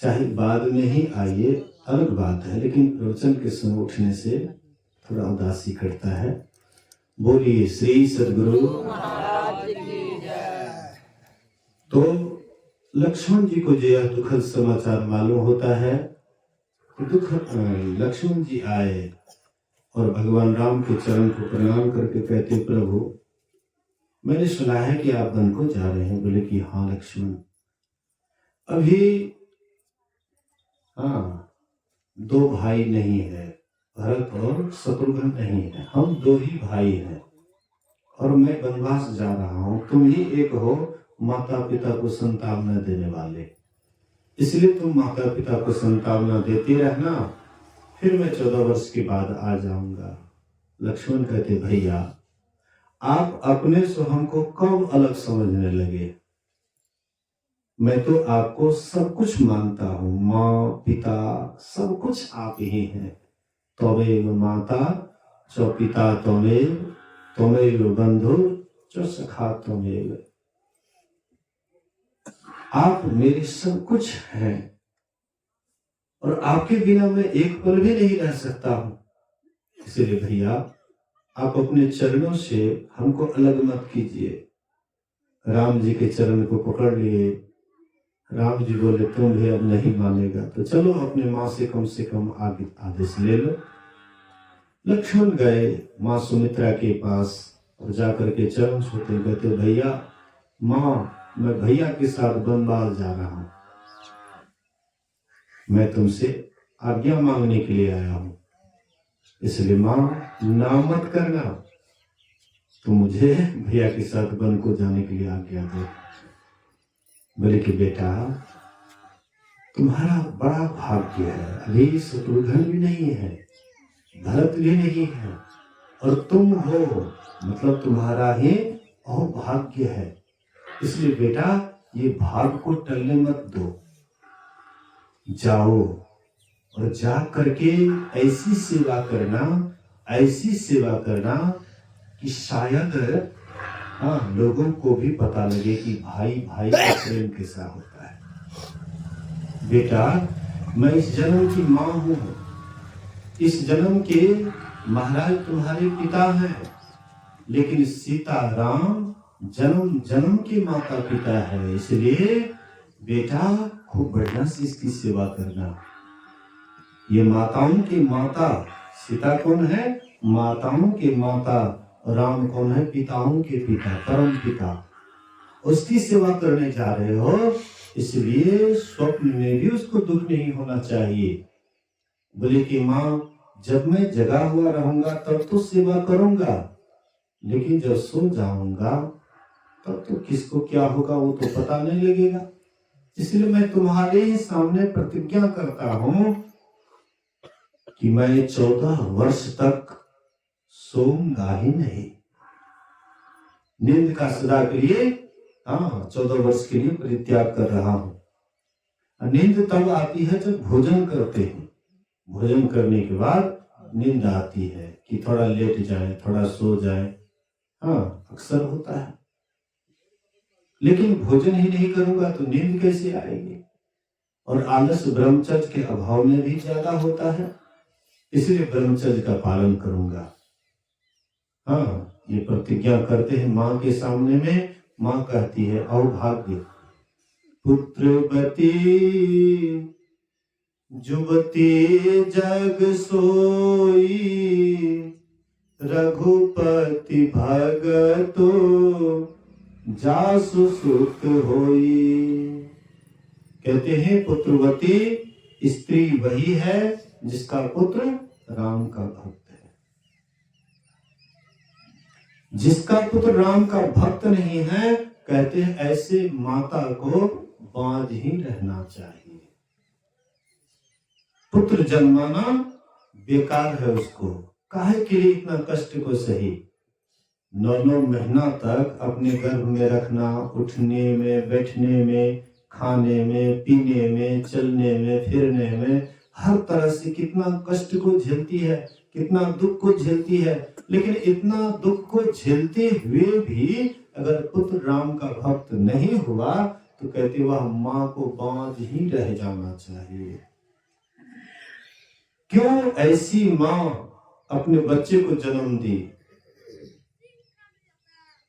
चाहे बाद में ही आइए अलग बात है, लेकिन प्रवचन के समय उठने से थोड़ा उदासी करता है। बोलिए श्री सदगुरु महाराज की जय। तो लक्ष्मण जी को जो यह दुखद समाचार मालूम होता है, लक्ष्मण जी आए और भगवान राम के चरण को प्रणाम करके कहते प्रभु मैंने सुना है कि आप वन को जा रहे हैं। बोले कि हाँ लक्ष्मण, अभी 2 भाई नहीं है, भरत और शत्रुघ्न नहीं है, हम 2 ही भाई हैं और मैं वनवास जा रहा हूं, तुम ही एक हो माता पिता को संतावना देने वाले, इसलिए तुम माता पिता को संतावना देते रहना, फिर मैं 14 वर्ष के बाद आ जाऊंगा। लक्ष्मण कहते भैया आप अपने से हमको कब अलग समझने लगे, मैं तो आपको सब कुछ मानता हूँ, माँ पिता सब कुछ आप ही हैं। त्वमेव माता च पिता त्वमेव, त्वमेव बंधु च सखा त्वमेव, आप मेरे सब कुछ हैं और आपके बिना मैं एक पल भी नहीं रह सकता हूँ। इसलिए भैया आप अपने चरणों से हमको अलग मत कीजिए। राम जी के चरण को पकड़ लिए। राम जी बोले तुम भी अब नहीं मानेगा तो चलो अपने माँ से कम आगे आदेश ले लो। लक्ष्मण गए माँ सुमित्रा के पास और जाकर के चरण छूते, कहते भैया माँ मैं भैया के साथ वनवास जा रहा हूँ, मैं तुमसे आज्ञा मांगने के लिए आया हूँ, इसलिए माँ ना मत करना, तो मुझे भैया के साथ वन को जाने के लिए आज्ञा दो। बोले कि बेटा तुम्हारा बड़ा भाग्य है, अभी शत्रुघ्न भी नहीं है, भरत भी नहीं है, और तुम हो, मतलब तुम्हारा ही अभाग्य है। इसलिए बेटा ये भाग को टलने मत दो, जाओ और जा करके ऐसी सेवा करना कि शायद लोगों को भी पता लगे कि भाई भाई का प्रेम कैसा होता है। बेटा मैं इस जन्म की माँ हूँ, इस जन्म के महाराज तुम्हारे पिता हैं, लेकिन सीता राम जन्म जन्म के माता पिता है, इसलिए बेटा खूब बढ़िया से इसकी सेवा करना। ये माताओं की माता, सीता कौन है? माताओं के माता, राम कौन है? पिताओं के पिता, परम पिता। उसकी सेवा करने जा रहे हो, इसलिए स्वप्न में भी उसको दुख नहीं होना चाहिए। बोले कि माँ जब मैं जगा हुआ रहूंगा तब तो सेवा करूंगा, लेकिन जब सो जाऊंगा तब तो किसको क्या होगा वो तो पता नहीं लगेगा, इसलिए मैं तुम्हारे ही सामने प्रतिज्ञा करता हूं कि मैं 14 वर्ष तक सोऊंगा ही नहीं। नींद का सदा के लिए 14 वर्ष के लिए परित्याग कर रहा हूं। नींद तब आती है जब भोजन करते हैं, भोजन करने के बाद नींद आती है कि थोड़ा लेट जाए, थोड़ा सो जाए, अक्सर होता है। लेकिन भोजन ही नहीं करूंगा तो नींद कैसे आएगी? और आलस ब्रह्मचर्य के अभाव में भी ज्यादा होता है, इसलिए ब्रह्मचर्य का पालन करूंगा। ये प्रतिज्ञा करते हैं माँ के सामने में। माँ कहती है अभाग्य पुत्रवती जुवती जग सोई, रघुपति भगतो जासु सुत होई। कहते हैं पुत्रवती स्त्री वही है जिसका पुत्र राम का भक्त है। जिसका पुत्र राम का भक्त नहीं है, कहते हैं ऐसे माता को बांझ ही रहना चाहिए। पुत्र जन्माना बेकार है, उसको काहे के लिए इतना कष्ट को सही। 9 महीना तक अपने गर्भ में रखना, उठने में, बैठने में, खाने में, पीने में, चलने में, फिरने में, हर तरह से कितना कष्ट को झेलती है, कितना दुख को झेलती है। लेकिन इतना दुख को झेलते हुए भी अगर पुत्र राम का भक्त नहीं हुआ तो कहते वह माँ को बांझ ही रह जाना चाहिए। क्यों ऐसी माँ अपने बच्चे को जन्म दी?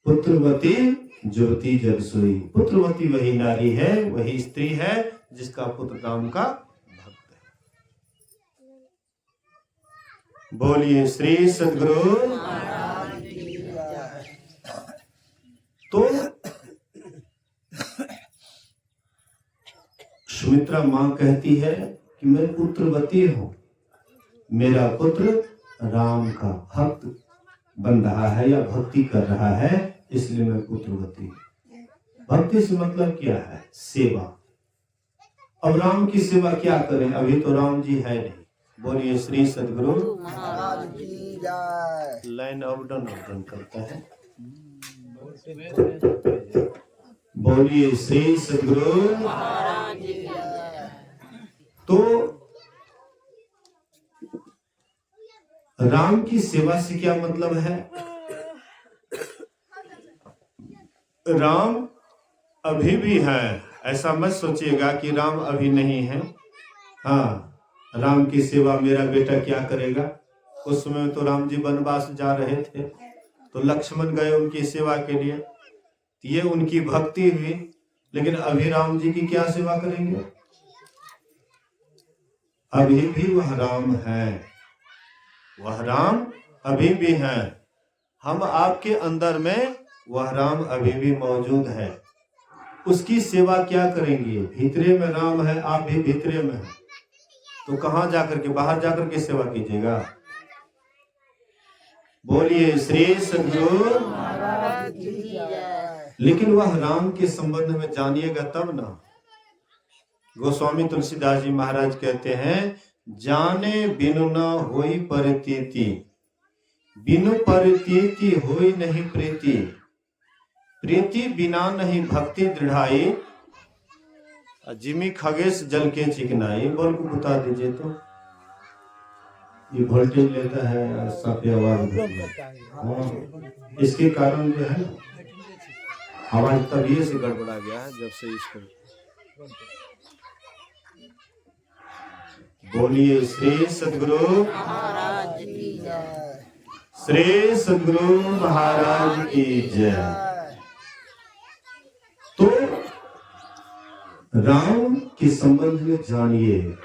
पुत्रवती ज्योति जग सोई। पुत्रवती वही नारी है, वही स्त्री है जिसका पुत्र राम का भक्त है। बोलिए श्री सद्गुरु। तो सुमित्रा मां कहती है कि मैं पुत्रवती हूं, मेरा पुत्र राम का भक्त बन रहा है या भक्ति कर रहा है, इसलिए मैं पुत्रवती हूं। भक्ति से मतलब क्या है? सेवा। अब राम की सेवा क्या करें? अभी तो राम जी है नहीं। बोलिए श्री सद्गुरु महाराज की जय। लाइन अप डाउन करता है। बोलिए श्री सद्गुरु महाराज की जय। तो राम की सेवा से क्या मतलब है? राम अभी भी है, ऐसा मत सोचिएगा कि राम अभी नहीं है। राम की सेवा मेरा बेटा क्या करेगा? उस समय तो राम जी वनवास जा रहे थे, तो लक्ष्मण गए उनकी सेवा के लिए, ये उनकी भक्ति हुई। लेकिन अभी राम जी की क्या सेवा करेंगे? अभी भी वह राम है, वह राम अभी भी है। हम आपके अंदर में वह राम अभी भी मौजूद है। उसकी सेवा क्या करेंगे? भीतरे में राम है, आप भी भीतरे में है, तो कहां जाकर के, बाहर जाकर के सेवा कीजिएगा। बोलिए श्री सद्गुरु महाराज की जय। लेकिन वह राम के संबंध में जानिएगा तब ना। गोस्वामी तुलसीदास जी महाराज कहते हैं, जाने बिनु न होई परितीति, बिनु परितीति होई नहीं प्रीति, प्रीति बिना नहीं भक्ति दृढ़ाई, जिमी खगेश जल के चिकनाई। बोल को बता दीजिए तो। ये वोल्टेज लेता है, साफी आवाज इसके कारण जो है आवाज तभी से गड़बड़ा गया है जब से इसको। बोलिए श्री सद्गुरु महाराज की जय, श्री सद्गुरु महाराज की जय। तो राम के संबंध में जानिए,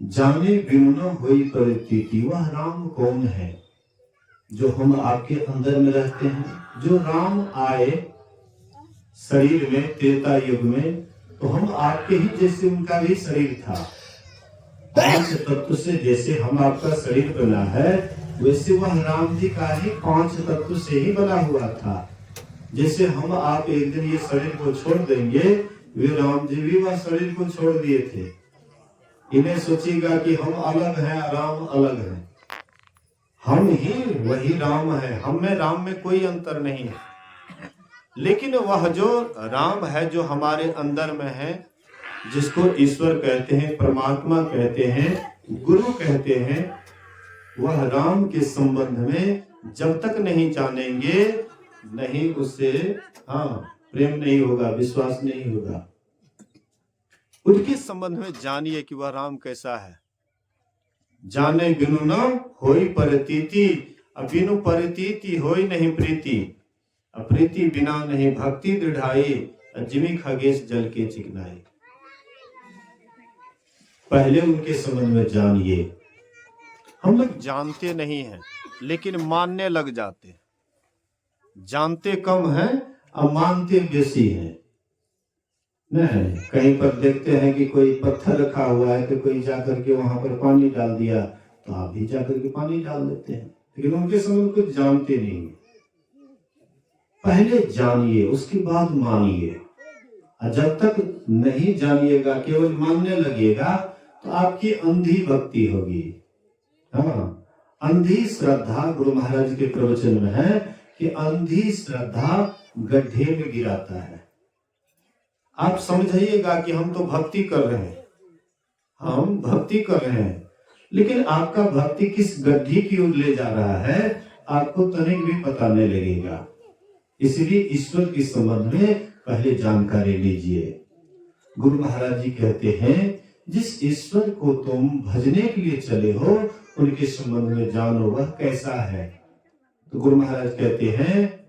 जाने बिनु न होई परितीति। वह राम कौन है जो हम आपके अंदर में रहते हैं? जो राम आए शरीर में त्रेता युग में, तो हम आपके ही जैसे उनका भी शरीर था। 5 तत्व से जैसे हम आपका शरीर बना है, वैसे वह राम जी का ही 5 तत्व से ही बना हुआ था। जैसे हम आप एक दिन ये शरीर को छोड़ देंगे, वे राम जी भी वह शरीर को छोड़ दिए थे। इन्हें सोचिएगा कि हम अलग हैं, राम अलग है। हम ही वही राम है, हम में राम में कोई अंतर नहीं है। लेकिन वह जो राम है जो हमारे अंदर में है, जिसको ईश्वर कहते हैं, परमात्मा कहते हैं, गुरु कहते हैं, वह राम के संबंध में जब तक नहीं जानेंगे, नहीं उससे प्रेम नहीं होगा, विश्वास नहीं होगा। उनके संबंध में जानिए कि वह राम कैसा है। जाने बिनु न होई परितीति, बिनु परितीति होई नहीं प्रीति, प्रीति बिना नहीं भक्ति दृढ़ाई, जिमी खगेश जल के चिकनाई। पहले उनके संबंध में जानिए। हम लोग जानते नहीं हैं लेकिन मानने लग जाते हैं। जानते कम हैं और मानते बेसी हैं। नहीं, कहीं पर देखते हैं कि कोई पत्थर रखा हुआ है तो कोई जाकर के वहां पर पानी डाल दिया, तो आप भी जाकर के पानी डाल देते हैं, लेकिन उनके संबंध कुछ जानते नहीं। पहले जानिए, उसके बाद मानिए। जब तक नहीं जानिएगा, केवल मानने लगेगा, तो आपकी अंधी भक्ति होगी। अंधी श्रद्धा, गुरु महाराज के प्रवचन में है कि अंधी श्रद्धा गड्ढे में गिराता है। आप समझिएगा कि हम तो भक्ति कर रहे हैं, हम भक्ति कर रहे हैं, लेकिन आपका भक्ति किस गड्ढे की ओर ले जा रहा है, आपको तनिक भी पता नहीं लगेगा। इसलिए ईश्वर के संबंध में पहले जानकारी लीजिए। गुरु महाराज जी कहते हैं, जिस ईश्वर को तुम भजने के लिए चले हो, उनके संबंध में जानो वह कैसा है। तो गुरु महाराज कहते हैं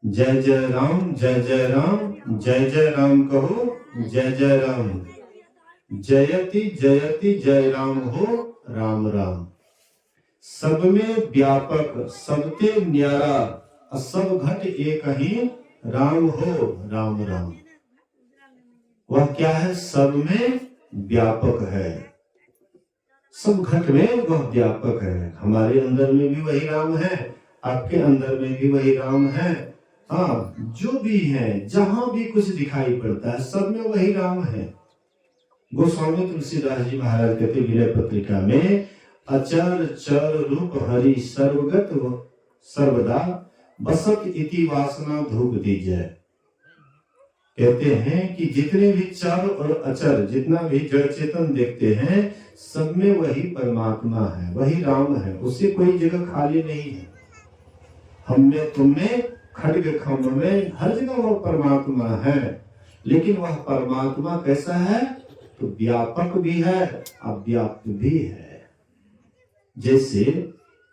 जय जय राम, जय जय राम, जय जय राम कहो, जय जय राम, जयति जयति जय राम हो, राम राम। सब में व्यापक, सबते न्यारा, सब घट एक ही, राम हो, राम राम। वह क्या है? सब में व्यापक है, सब घट में वह व्यापक है। हमारे अंदर में भी वही राम है, आपके अंदर में भी वही राम है। जो भी है, जहां भी कुछ दिखाई पड़ता है, सब में वही राम है। गोस्वामी तुलसीदास जी महाराज कहते विनय पत्रिका में, अचर चर रूप हरि सर्वगत सर्वदा, बसत इति वासना धूप दीजय। कहते हैं कि जितने भी चर और अचर, जितना भी जड़ चेतन देखते हैं, सब में वही परमात्मा है, वही राम है। उससे कोई जगह खाली नहीं है। हम में, तुम में, खड्ग खम्भ में, हर जगह वो परमात्मा है। लेकिन वह परमात्मा कैसा है? तो व्यापक भी है, अव्याप्त भी है। जैसे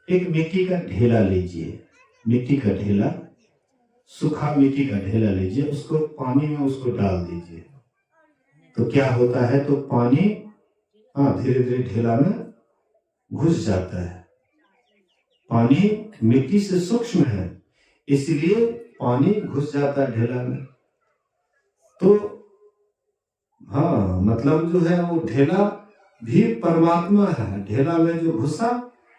एक मिट्टी का ढेला लीजिए, मिट्टी का ढेला, सूखा मिट्टी का ढेला लीजिए, उसको पानी में उसको डाल दीजिए, तो क्या होता है? तो पानी धीरे धीरे ढेला में घुस जाता है। पानी मिट्टी से सूक्ष्म है, इसलिए पानी घुस जाता है ढेला में। तो मतलब जो है वो ढेला भी परमात्मा है, ढेला में जो घुसा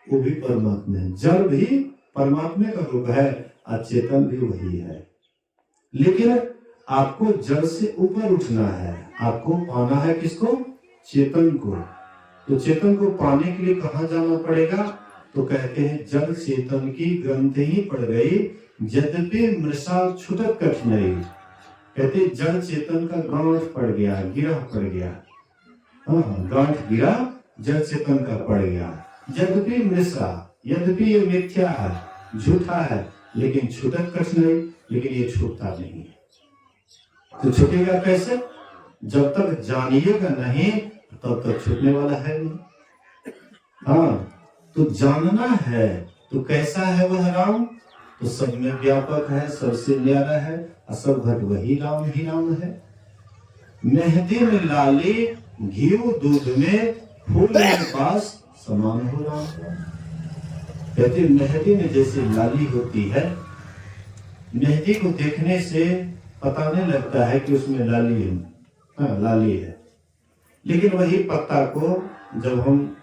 वो भी परमात्मा है। जड़ भी परमात्मा का रूप है, अचेतन भी वही है। लेकिन आपको जड़ से ऊपर उठना है, आपको पाना है किसको? चेतन को। तो चेतन को पाने के लिए कहाँ जाना पड़ेगा? तो कहते हैं जड़ चेतन की ग्रंथि ही पड़ गई, यद्यपि मृषा छुटक कठिनाई। कहते जड़ चेतन का गांठ पड़ गया, गिरा पड़ गया। गांठ गिरा, जड़ चेतन का पड़ गया। यद्यपि मृषा, यद्यपि ये मिथ्या है, झूठा है, लेकिन छुटक कठिनाई, लेकिन ये छूटता नहीं। तो छूटेगा कैसे? जब तक जानिएगा नहीं तब तक छूटने वाला है नहीं। तो जानना है, तो कैसा है वह राम? तो सब में व्यापक है, सबसे न्यारा है, असब घट वही राम ही राम है। मेहंदी में लाली, घीव दूध में, फूल में पास, समान हो राम। कहते मेहंदी में जैसे लाली होती है, मेहंदी को देखने से पता नहीं लगता है कि उसमें लाली है, लाली है। लेकिन वही पत्ता को जब हम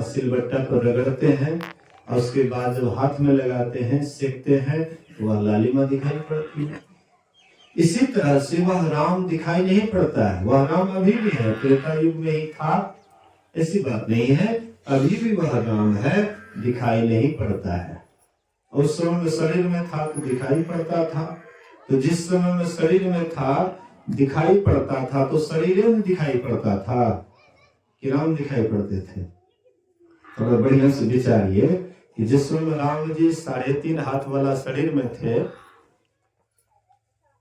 सिलबट्टा पर रगड़ते हैं और उसके बाद जब हाथ में लगाते हैं, सेकते हैं, तो वह लालिमा दिखाई पड़ती है। इसी तरह से वह राम दिखाई नहीं पड़ता है। वह राम अभी भी है, त्रेता युग में ही था, ऐसी बात नहीं है, अभी भी वह राम है, दिखाई नहीं पड़ता है। उस समय में शरीर में था तो दिखाई पड़ता था, तो जिस समय में शरीर में था दिखाई पड़ता था, तो शरीर में दिखाई पड़ता था कि राम दिखाई पड़ते थे। तो बढ़िया से विचारिए कि जिस समय राम जी 3.5 हाथ वाला शरीर में थे,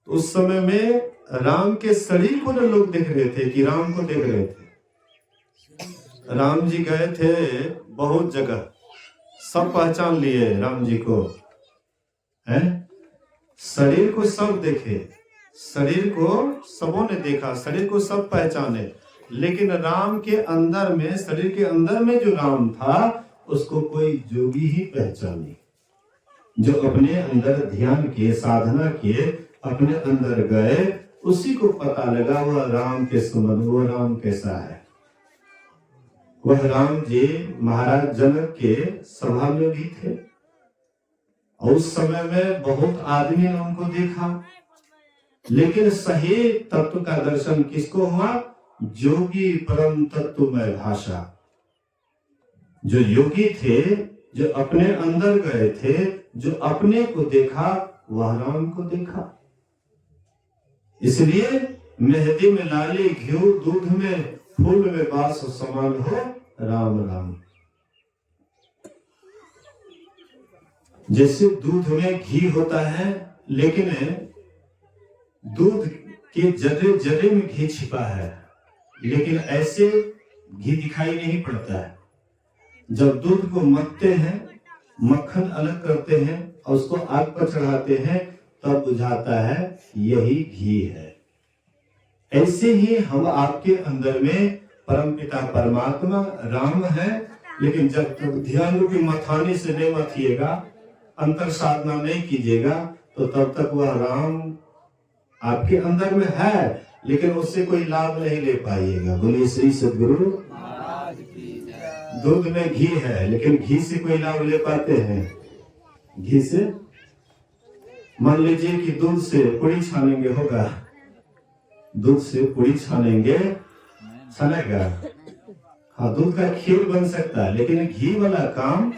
तो उस समय में राम के शरीर को लोग देख रहे थे कि राम को देख रहे थे। राम जी गए थे बहुत जगह, सब पहचान लिए राम जी को, है? शरीर को सब देखे, शरीर को सबों ने देखा, शरीर को सब पहचाने, लेकिन राम के अंदर में, शरीर के अंदर में जो राम था उसको कोई जोगी ही पहचाने, जो अपने अंदर ध्यान किए, साधना किए, अपने अंदर गए, उसी को पता लगा वह राम के संबंध, वह राम कैसा है। वह राम जी महाराज जनक के सभा में भी थे और उस समय में बहुत आदमी ने उनको देखा, लेकिन सही तत्व का दर्शन किसको हुआ? जोगी परम तत्वमय भाषा। जो योगी थे, जो अपने अंदर गए थे, जो अपने को देखा, वह राम को देखा। इसलिए मेहंदी में लाली, घी दूध में, फूल में बास समान हो राम राम। जैसे दूध में घी होता है, लेकिन दूध के जरे जरे में घी छिपा है, लेकिन ऐसे घी दिखाई नहीं पड़ता है। जब दूध को मथते हैं, मक्खन अलग करते हैं और उसको आग पर चढ़ाते हैं, तब बुझाता है यही घी है। ऐसे ही हम आपके अंदर में परमपिता परमात्मा राम है, लेकिन जब तक ध्यान रूपी मथाने से नहीं मथिएगा, अंतर साधना नहीं कीजिएगा, तो तब तक वह राम आपके अंदर में है, लेकिन उससे कोई लाभ नहीं ले पाइएगा। बोलिए श्री सद्गुरु। दूध में घी है, लेकिन घी से कोई लाभ ले पाते हैं? घी से मान लीजिए कि दूध से पूरी छानेंगे, होगा? दूध से पूरी छानेंगे, छनेगा? हाँ, दूध का खीर बन सकता है, लेकिन घी वाला काम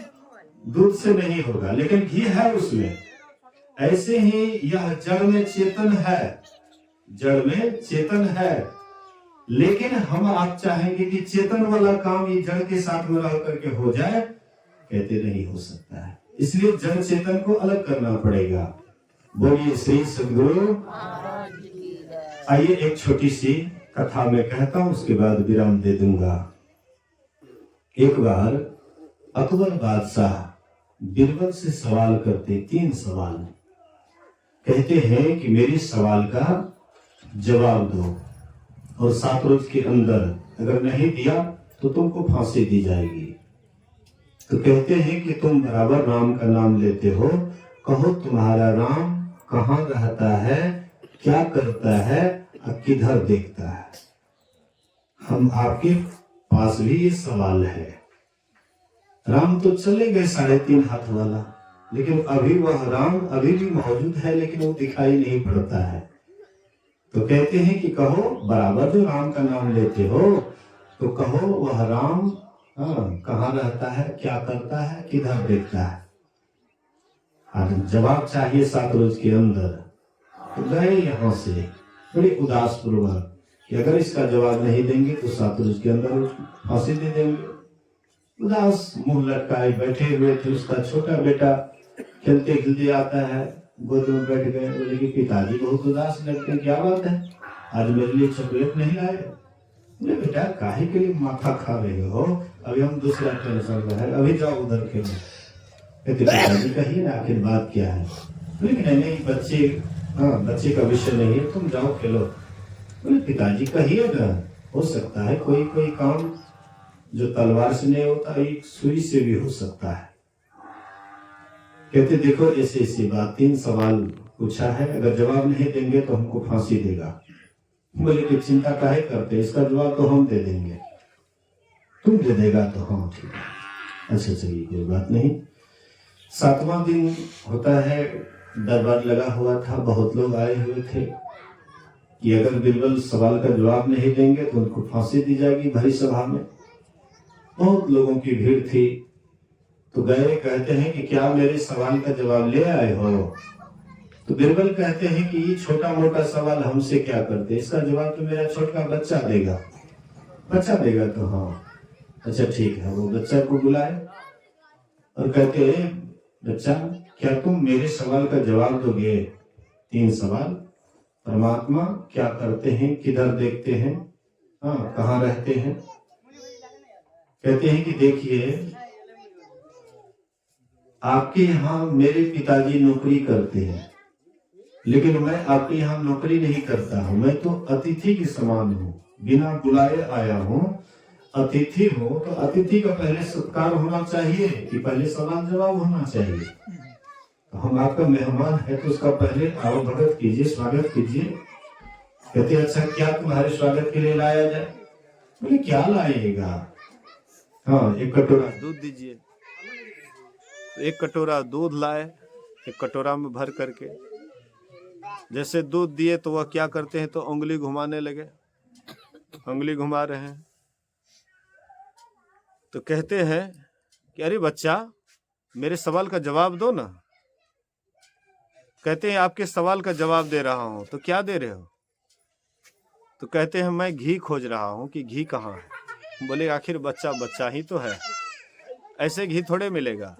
दूध से नहीं होगा, लेकिन घी है उसमें। ऐसे ही यह जड़ में चेतन है, जड़ में चेतन है, लेकिन हम आप चाहेंगे कि चेतन वाला काम ये जड़ के साथ में रह करके हो जाए, कहते नहीं हो सकता है। इसलिए जड़ चेतन को अलग करना पड़ेगा। बोलिए श्री सद्गुरु। आइए एक छोटी सी कथा में कहता हूं, उसके बाद विराम दे दूंगा। एक बार अकबर बादशाह बीरबल से सवाल करते, 3 सवाल। कहते हैं कि मेरे सवाल का जवाब दो और 7 रोज के अंदर अगर नहीं दिया तो तुमको फांसी दी जाएगी। तो कहते हैं कि तुम बराबर राम का नाम लेते हो, कहो तुम्हारा राम कहाँ रहता है, क्या करता है और किधर देखता है। हम आपके पास भी ये सवाल है। राम तो चले गए 3.5 हाथ वाला, लेकिन अभी वह राम अभी भी मौजूद है, लेकिन वो दिखाई नहीं पड़ता है। तो कहते हैं कि कहो बराबर जो राम का नाम लेते हो, तो कहो वह राम कहाँ रहता है, क्या करता है, किधर देखता है। और जवाब चाहिए 7 रोज के अंदर। तो गए यहाँ से बड़े उदास पूर्वक कि अगर इसका जवाब नहीं देंगे तो 7 रोज के अंदर फांसी दे देंगे। उदास मुंह लटकाए बैठे हुए थे। उसका छोटा बेटा खेलते खेलते आता है, गोद में बैठ गए। बोले कि पिताजी बहुत उदास लगते हैं, क्या बात है, आज मेरे लिए चॉकलेट नहीं लाए। बोले बेटा काहे के लिए माथा खा रहे हो, अभी हम दूसरा टेंशन में है, अभी जाओ उधर खेलो। कहते पिताजी कहिए ना आखिर बात क्या है। बोले नहीं बच्चे का विषय नहीं है, तुम जाओ खेलो। बोले पिताजी कहिए ना, हो सकता है कोई कोई काम जो तलवार से नहीं होता एक सुई से भी हो सकता है। कहते देखो ऐसी ऐसी बात, 3 सवाल पूछा है, अगर जवाब नहीं देंगे तो हमको फांसी देगा। बोले कि चिंता काहे करते, इसका जवाब तो हम दे देंगे, तुम दे देगा तो हाँ ठीक है। अच्छा चलिए कोई बात नहीं। 7वां दिन होता है, दरबार लगा हुआ था, बहुत लोग आए हुए थे कि अगर बीरबल सवाल का जवाब नहीं देंगे तो उनको फांसी दी जाएगी। भरी सभा में बहुत लोगों की भीड़ थी। तो गए, कहते हैं कि क्या मेरे सवाल का जवाब ले आए हो। तो बीरबल कहते हैं कि ये छोटा मोटा सवाल हमसे क्या करते, इसका जवाब तो मेरा छोटा बच्चा देगा। बच्चा देगा तो हाँ अच्छा ठीक है। वो बच्चा को बुलाए और कहते हैं बच्चा क्या तुम मेरे सवाल का जवाब दोगे। 3 सवाल, परमात्मा क्या करते हैं, किधर देखते हैं, कहाँ रहते हैं। कहते हैं कि देखिए आपके यहाँ मेरे पिताजी नौकरी करते हैं, लेकिन मैं आपके यहाँ नौकरी नहीं करता हूँ, मैं तो अतिथि के समान हूँ, बिना बुलाए आया हूँ, अतिथि हूँ। तो अतिथि का पहले सत्कार होना चाहिए कि पहले सवाल जवाब होना चाहिए। तो हम आपका मेहमान है तो उसका पहले आओ भगत कीजिए, स्वागत कीजिए। कहते अच्छा क्या तुम्हारे स्वागत के लिए लाया जाए। बोले क्या लाएगा। हाँ 1 कटोरा दूध दीजिए। तो 1 कटोरा दूध लाए, 1 कटोरा में भर करके। जैसे दूध दिए तो वह क्या करते हैं, तो उंगली घुमाने लगे, उंगली घुमा रहे हैं। तो कहते हैं कि अरे बच्चा मेरे सवाल का जवाब दो ना। कहते हैं आपके सवाल का जवाब दे रहा हूं। तो क्या दे रहे हो। तो कहते हैं मैं घी खोज रहा हूं कि घी कहाँ है। बोले आखिर बच्चा बच्चा ही तो है, ऐसे घी थोड़े मिलेगा।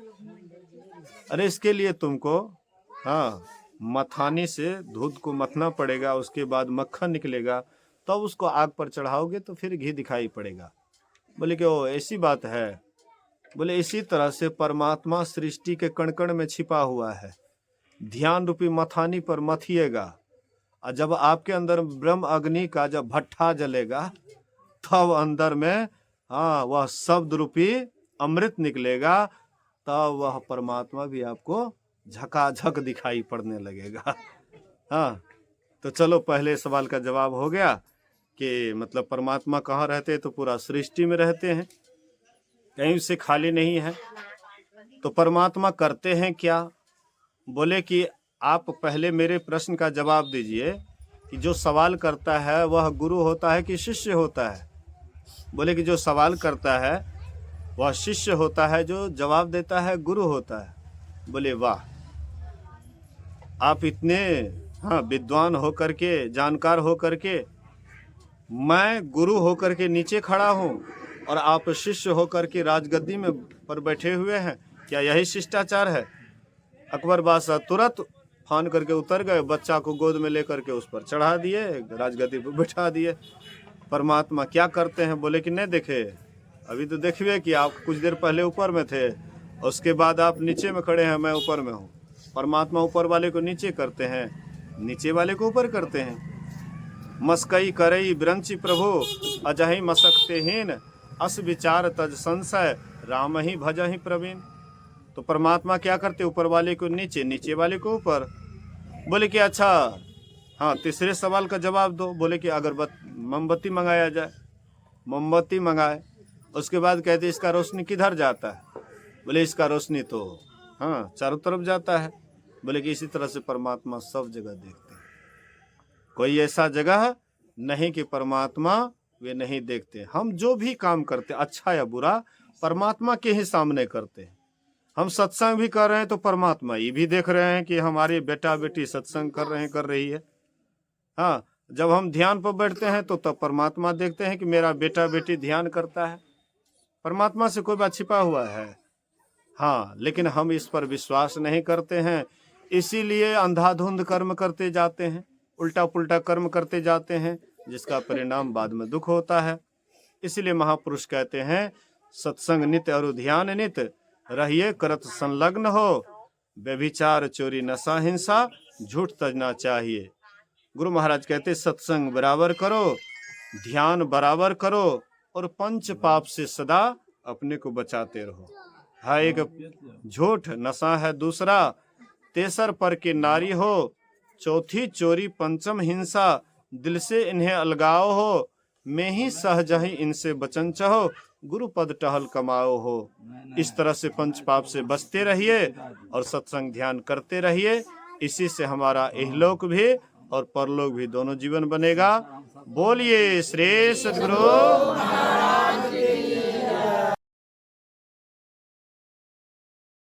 अरे इसके लिए तुमको मथानी से दूध को मथना पड़ेगा, उसके बाद मक्खन निकलेगा, तब तो उसको आग पर चढ़ाओगे तो फिर घी दिखाई पड़ेगा। बोले कि ओ ऐसी बात है। बोले इसी तरह से परमात्मा सृष्टि के कण कण में छिपा हुआ है, ध्यान रूपी मथानी पर मथिएगा, और जब आपके अंदर ब्रह्म अग्नि का जब भट्ठा जलेगा तब अंदर में वह शब्द रूपी अमृत निकलेगा, तब वह परमात्मा भी आपको झकाझक दिखाई पड़ने लगेगा। तो चलो पहले सवाल का जवाब हो गया कि मतलब परमात्मा कहाँ रहते हैं, तो पूरा सृष्टि में रहते हैं, कहीं से खाली नहीं है। तो परमात्मा करते हैं क्या। बोले कि आप पहले मेरे प्रश्न का जवाब दीजिए कि जो सवाल करता है वह गुरु होता है कि शिष्य होता है। बोले कि जो सवाल करता है वह शिष्य होता है, जो जवाब देता है गुरु होता है। बोले वाह, आप इतने विद्वान होकर के, जानकार होकर के, मैं गुरु होकर के नीचे खड़ा हूँ और आप शिष्य होकर के राजगद्दी में पर बैठे हुए हैं, क्या यही शिष्टाचार है। अकबर बादशाह तुरंत फान करके उतर गए, बच्चा को गोद में लेकर के उस पर चढ़ा दिए, राजगद्दी पर बैठा दिए। परमात्मा क्या करते हैं? बोले कि नहीं देखे, अभी तो देखिए कि आप कुछ देर पहले ऊपर में थे, उसके बाद आप नीचे में खड़े हैं, मैं ऊपर में हूँ। परमात्मा ऊपर वाले को नीचे करते हैं, नीचे वाले को ऊपर करते हैं। मस्कई करई ब्रंची प्रभु अजहि मसकतेहीन, अस विचार तज संशय राम ही भजहि प्रवीण। तो परमात्मा क्या करते? ऊपर वाले को नीचे, नीचे वाले को ऊपर। बोले कि अच्छा, हाँ, तीसरे सवाल का जवाब दो। बोले कि मोमबत्ती मंगाया जाए। मोमबत्ती मंगाए, उसके बाद कहते इसका रोशनी किधर जाता है? बोले इसका रोशनी तो हाँ चारों तरफ जाता है। बोले कि इसी तरह से परमात्मा सब जगह देखते हैं, कोई ऐसा जगह नहीं कि परमात्मा वे नहीं देखते। हम जो भी काम करते, अच्छा या बुरा, परमात्मा के ही सामने करते हैं। हम सत्संग भी कर रहे हैं तो परमात्मा ये भी देख रहे हैं कि हमारे बेटा बेटी सत्संग कर रहे हैं, कर रही है। हाँ, जब हम ध्यान पर बैठते हैं तो तब परमात्मा देखते हैं कि मेरा बेटा बेटी ध्यान करता है। परमात्मा से कोई बात छिपा हुआ है? हाँ, लेकिन हम इस पर विश्वास नहीं करते हैं, इसीलिए अंधाधुंध कर्म करते जाते हैं, उल्टा पुल्टा कर्म करते जाते हैं, जिसका परिणाम बाद में दुख होता है। इसलिए महापुरुष कहते हैं, सत्संग नित्य और ध्यान नित्य रहिए करत संलग्न हो, व्यभिचार चोरी नशा हिंसा झूठ तजना चाहिए। गुरु महाराज कहते सत्संग बराबर करो, ध्यान बराबर करो, और पंच पाप से सदा अपने को बचाते रहो। हाँ, एक झूठ नशा है, दूसरा तेसर पर के नारी हो, चौथी चोरी, पंचम हिंसा, दिल से इन्हें अलगाओ हो, मैं ही सहज ही इनसे बचन चाहो, गुरु पद टहल कमाओ हो। इस तरह से पंच पाप से बचते रहिए और सत्संग ध्यान करते रहिए। इसी से हमारा इहलोक भी और परलोक भी दोनों जीवन बनेगा। बोलिए श्री सद्गुरु।